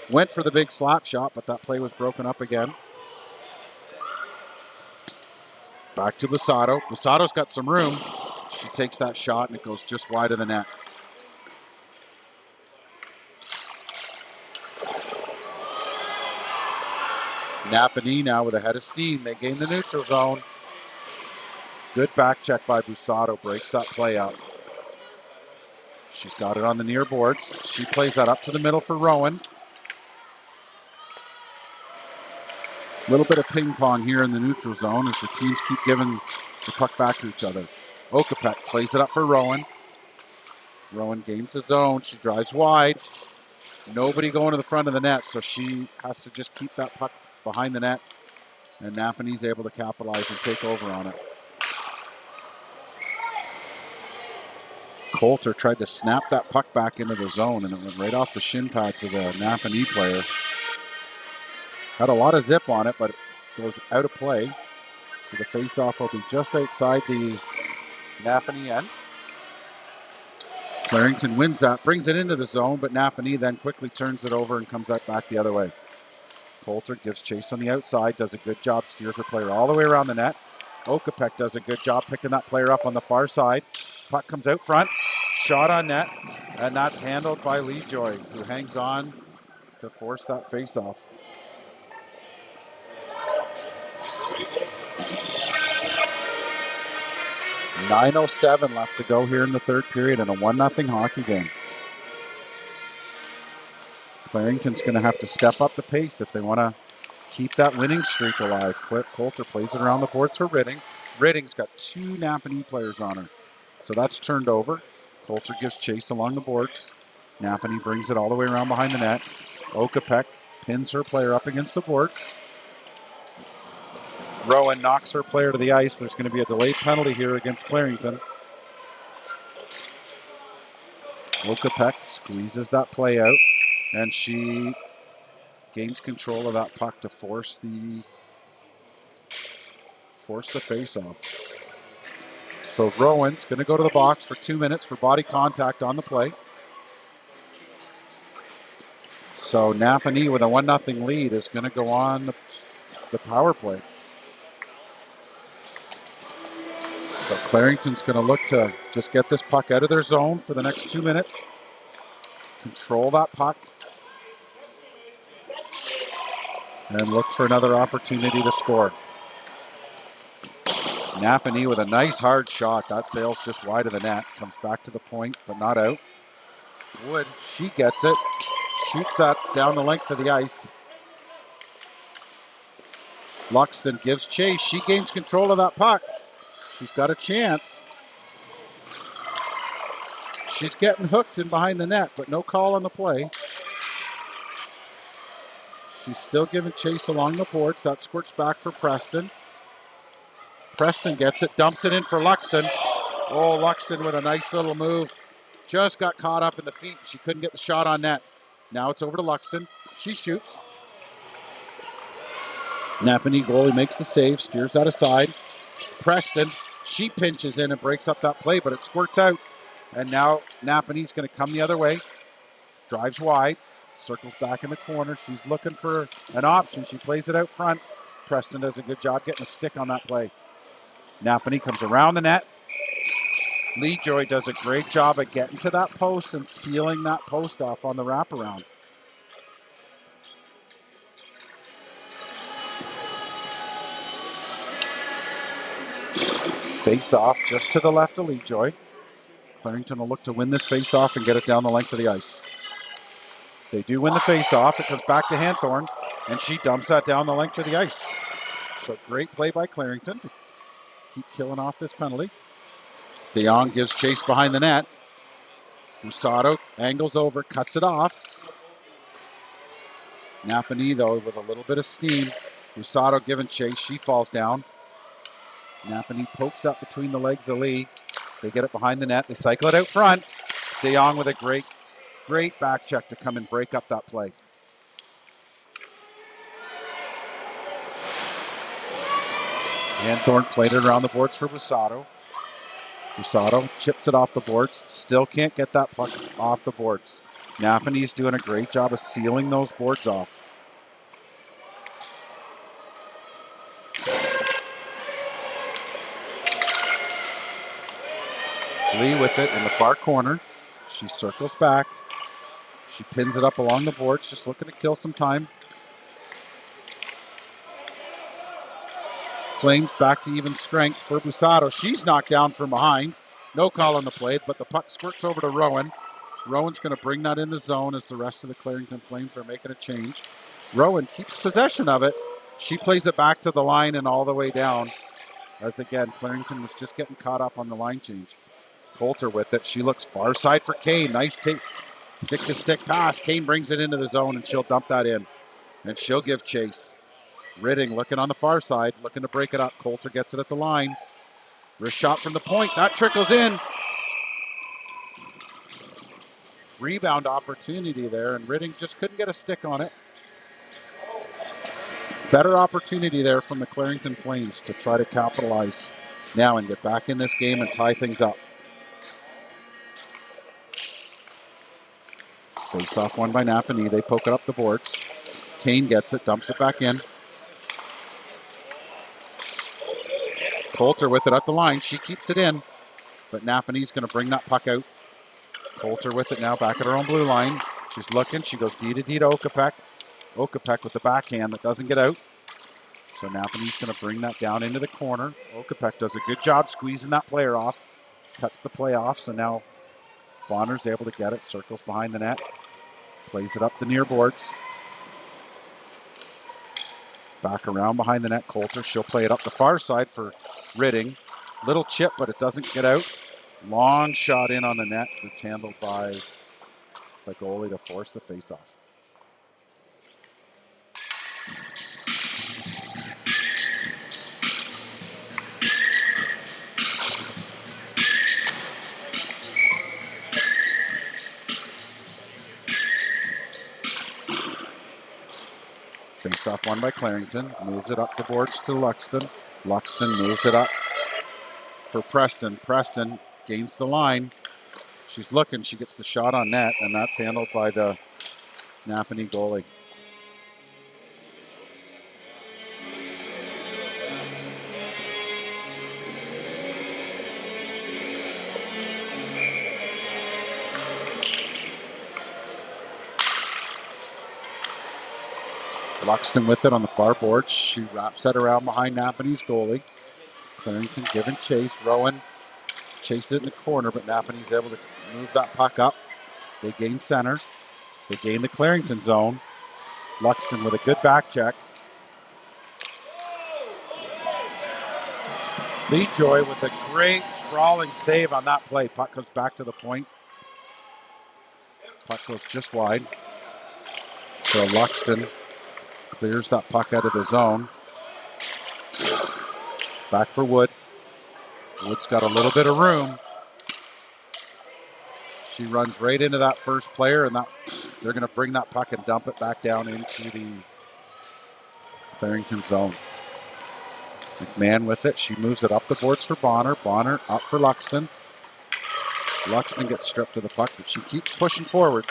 went for the big slap shot, but that play was broken up again. Back to Wasadu. Wasado's got some room. She takes that shot, and it goes just wide of the net. Napanee now with a head of steam. They gain the neutral zone. Good back check by Busado. Breaks that play up. She's got it on the near boards. She plays that up to the middle for Rowan. A little bit of ping pong here in the neutral zone as the teams keep giving the puck back to each other. Okapek plays it up for Rowan. Rowan gains the zone. She drives wide. Nobody going to the front of the net, so she has to just keep that puck behind the net, and Napanee's able to capitalize and take over on it. Coulter tried to snap that puck back into the zone, and it went right off the shin pads of the Napanee player. Had a lot of zip on it, but it goes out of play. So the face-off will be just outside the Napanee end. Clarington wins that, brings it into the zone, but Napanee then quickly turns it over and comes out back the other way. Coulter gives chase on the outside, does a good job, steers her player all the way around the net. Okapek does a good job picking that player up on the far side. Puck comes out front, shot on net, and that's handled by Lee Joy, who hangs on to force that face-off. .9:07 left to go here in the third period in a 1-0 hockey game. Clarington's going to have to step up the pace if they want to keep that winning streak alive. Coulter plays it around the boards for Ridding. Ridding's got 2 Napanee players on her, so that's turned over. Coulter gives chase along the boards. Napanee brings it all the way around behind the net. Okapek pins her player up against the boards. Rowan knocks her player to the ice. There's going to be a delayed penalty here against Clarington. Okapek squeezes that play out, and she gains control of that puck to force the face-off. So Rowan's going to go to the box for 2 minutes for body contact on the play. So Napanee with a 1-0 lead is going to go on the power play. So Clarington's going to look to just get this puck out of their zone for the next 2 minutes. Control that puck. And look for another opportunity to score. Napanee with a nice hard shot. That sails just wide of the net. Comes back to the point, but not out. Wood, she gets it. Shoots that down the length of the ice. Luxton gives chase. She gains control of that puck. She's got a chance. She's getting hooked in behind the net, but no call on the play. She's still giving chase along the boards. That squirts back for Preston. Preston gets it, dumps it in for Luxton. Oh, Luxton with a nice little move. Just got caught up in the feet. She couldn't get the shot on net. Now it's over to Luxton. She shoots. Napanee goalie makes the save, steers that aside. Preston, she pinches in and breaks up that play, but it squirts out. And now Napanee's going to come the other way. Drives wide. Circles back in the corner. She's looking for an option. She plays it out front. Preston does a good job getting a stick on that play. Napanee comes around the net. Lee Joy does a great job at getting to that post and sealing that post off on the wraparound. Face off just to the left of Lee Joy. Clarington will look to win this face off and get it down the length of the ice. They do win the face off. It comes back to Hanthorn, and she dumps that down the length of the ice. So great play by Clarington to keep killing off this penalty. DeYoung gives chase behind the net. Busato angles over, cuts it off. Napanee, though, with a little bit of steam. Busato giving chase. She falls down. Napanee pokes up between the legs of Lee. They get it behind the net. They cycle it out front. DeYoung with a great back check to come and break up that play. Anthorn played it around the boards for Busato. Busato chips it off the boards. Still can't get that puck off the boards. Napanee's doing a great job of sealing those boards off. Lee with it in the far corner. She circles back. She pins it up along the boards, just looking to kill some time. Flames back to even strength for Busato. She's knocked down from behind. No call on the play, but the puck squirts over to Rowan. Rowan's going to bring that in the zone as the rest of the Clarington Flames are making a change. Rowan keeps possession of it. She plays it back to the line and all the way down. As again, Clarington was just getting caught up on the line change. Coulter with it. She looks far side for Kane. Nice stick-to-stick pass. Kane brings it into the zone and she'll dump that in. And she'll give chase. Ridding looking on the far side, looking to break it up. Coulter gets it at the line. Wrist shot from the point. That trickles in. Rebound opportunity there, and Ridding just couldn't get a stick on it. Better opportunity there from the Clarington Flames to try to capitalize now and get back in this game and tie things up. Face off one by Napanee. They poke it up the boards. Kane gets it, dumps it back in. Coulter with it at the line. She keeps it in, but Napanee's going to bring that puck out. Coulter with it now back at her own blue line. She's looking. She goes D to Okapek. Okapek with the backhand that doesn't get out. So Napanee's going to bring that down into the corner. Okapek does a good job squeezing that player off. Cuts the play off, so now Bonner's able to get it. Circles behind the net. Plays it up the near boards. Back around behind the net, Coulter. She'll play it up the far side for Ridding. Little chip, but it doesn't get out. Long shot in on the net that's handled by the goalie to force the faceoff. Face-off won by Clarington. Moves it up the boards to Luxton. Luxton moves it up for Preston. Preston gains the line. She's looking. She gets the shot on net, and that's handled by the Napanee goalie. Luxton with it on the far board. She wraps that around behind Napanee's goalie. Clarington giving chase. Rowan chases it in the corner, but Napanee's able to move that puck up. They gain center. They gain the Clarington zone. Luxton with a good back check. Lee Joy with a great sprawling save on that play. Puck comes back to the point. Puck goes just wide. So Luxton clears that puck out of the zone. Back for Wood. Wood's got a little bit of room. She runs right into that first player, and they're going to bring that puck and dump it back down into the Clarington zone. McMahon with it. She moves it up the boards for Bonner. Bonner up for Luxton. Luxton gets stripped of the puck, but she keeps pushing forward.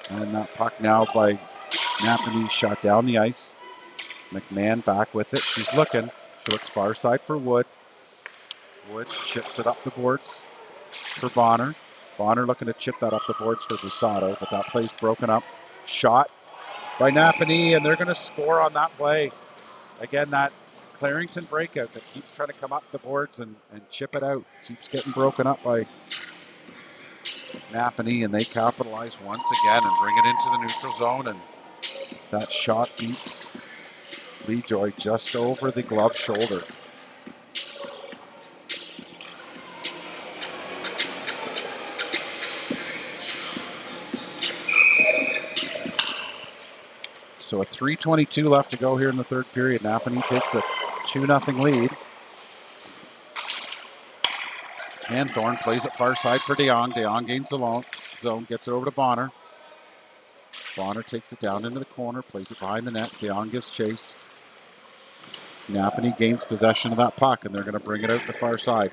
And that puck now by Napanee shot down the ice. McMahon back with it. She's looking. She looks far side for Wood. Wood chips it up the boards for Bonner. Bonner looking to chip that up the boards for Busato, but that play's broken up. Shot by Napanee, and they're going to score on that play. Again, that Clarington breakout that keeps trying to come up the boards and chip it out. Keeps getting broken up by Napanee, and they capitalize once again and bring it into the neutral zone, and that shot beats Lee Joy just over the glove shoulder. So a 3:22 left to go here in the third period. Napanee takes a 2-0 lead. Hanthorn plays it far side for DeYoung. DeYoung gains the zone, gets it over to Bonner. Bonner takes it down into the corner, plays it behind the net. DeYoung gives chase. Napanee gains possession of that puck, and they're going to bring it out the far side.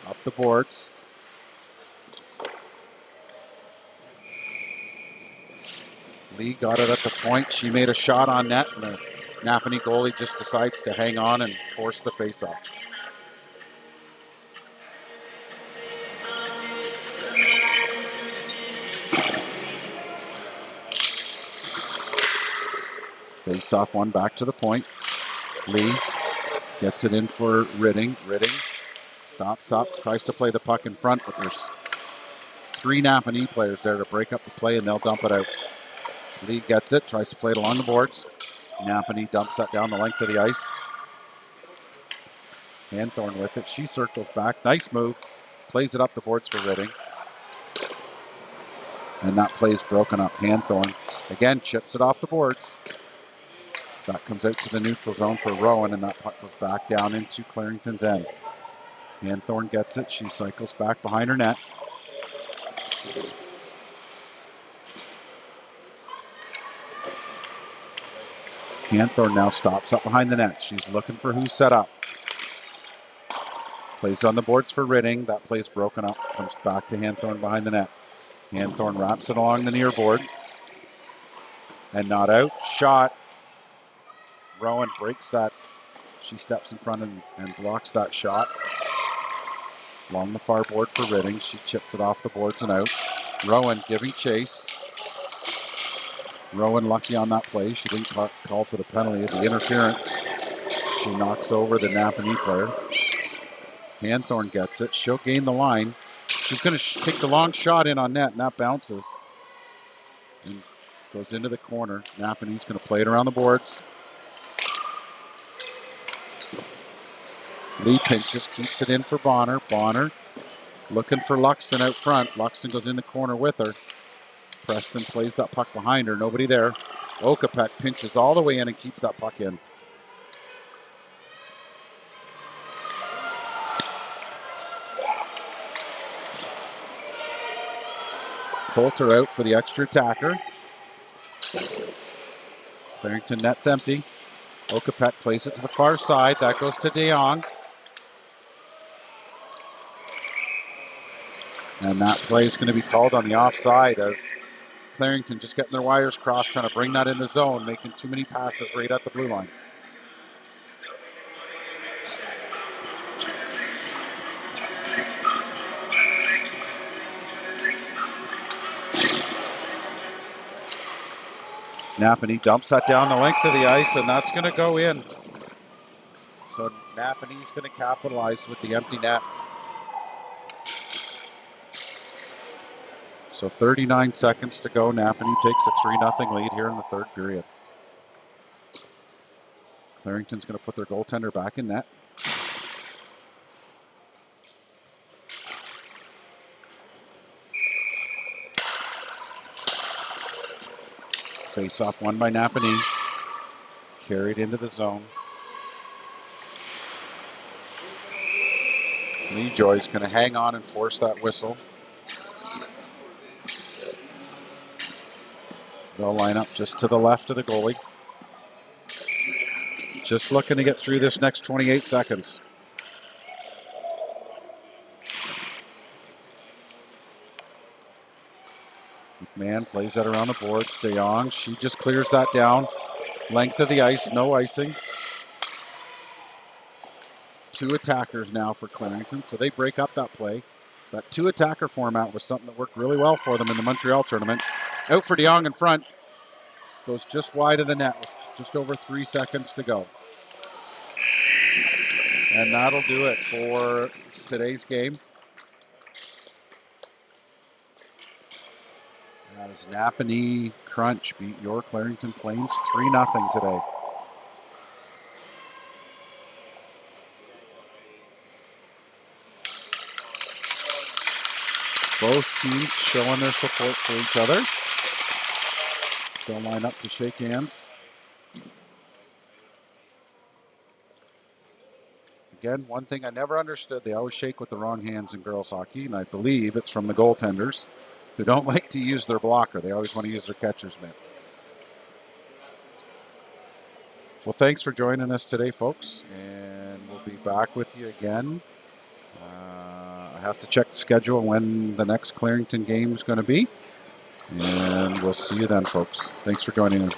Up the boards. Lee got it at the point. She made a shot on net, and the Napanee goalie just decides to hang on and force the faceoff. Face-off one back to the point. Lee gets it in for Ridding. Ridding stops up, tries to play the puck in front, but there's 3 Napanee players there to break up the play, and they'll dump it out. Lee gets it, tries to play it along the boards. Napanee dumps that down the length of the ice. Hanthorn with it. She circles back. Nice move. Plays it up the boards for Ridding. And that play is broken up. Hanthorn again chips it off the boards. That comes out to the neutral zone for Rowan, and that puck goes back down into Clarington's end. Hanthorn gets it. She cycles back behind her net. Hanthorn now stops up behind the net. She's looking for who's set up. Plays on the boards for Ridding. That play's broken up. Comes back to Hanthorn behind the net. Hanthorn wraps it along the near board. And not out. Shot. Rowan breaks that. She steps in front and blocks that shot. Along the far board for Ridding. She chips it off the boards and out. Rowan giving chase. Rowan lucky on that play. She didn't call for the penalty of the interference. She knocks over the Napanee player. Hanthorn gets it. She'll gain the line. She's going to take the long shot in on net, and that bounces. And goes into the corner. Napanee's going to play it around the boards. Lee pinches, keeps it in for Bonner. Bonner looking for Luxton out front. Luxton goes in the corner with her. Preston plays that puck behind her. Nobody there. Okapek pinches all the way in and keeps that puck in. Coulter out for the extra attacker. Clarington net's empty. Okapek plays it to the far side. That goes to DeYoung. And that play is going to be called on the offside as Clarington just getting their wires crossed, trying to bring that in the zone, making too many passes right at the blue line. Napanee dumps that down the length of the ice, and that's going to go in. So Napanee's going to capitalize with the empty net. So 39 seconds to go. Napanee takes a 3-0 lead here in the third period. Clarington's going to put their goaltender back in net. Face-off won by Napanee. Carried into the zone. Lee Joy's going to hang on and force that whistle. They'll line up just to the left of the goalie. Just looking to get through this next 28 seconds. McMahon plays that around the boards. DeYoung, she just clears that down. Length of the ice, no icing. 2 attackers now for Clarington, so they break up that play. That 2 attacker format was something that worked really well for them in the Montreal tournament. Out for DeYoung in front. Goes just wide of the net with just over 3 seconds to go. And that'll do it for today's game. as Napanee Cruch beat your Clarington Flames 3-0 today. Both teams showing their support for each other. They'll line up to shake hands. Again, one thing I never understood, they always shake with the wrong hands in girls hockey, and I believe it's from the goaltenders who don't like to use their blocker. They always want to use their catcher's mitt. Well, thanks for joining us today, folks, and we'll be back with you again. I have to check the schedule when the next Clarington game is going to be, and we'll see you then, folks. Thanks for joining us.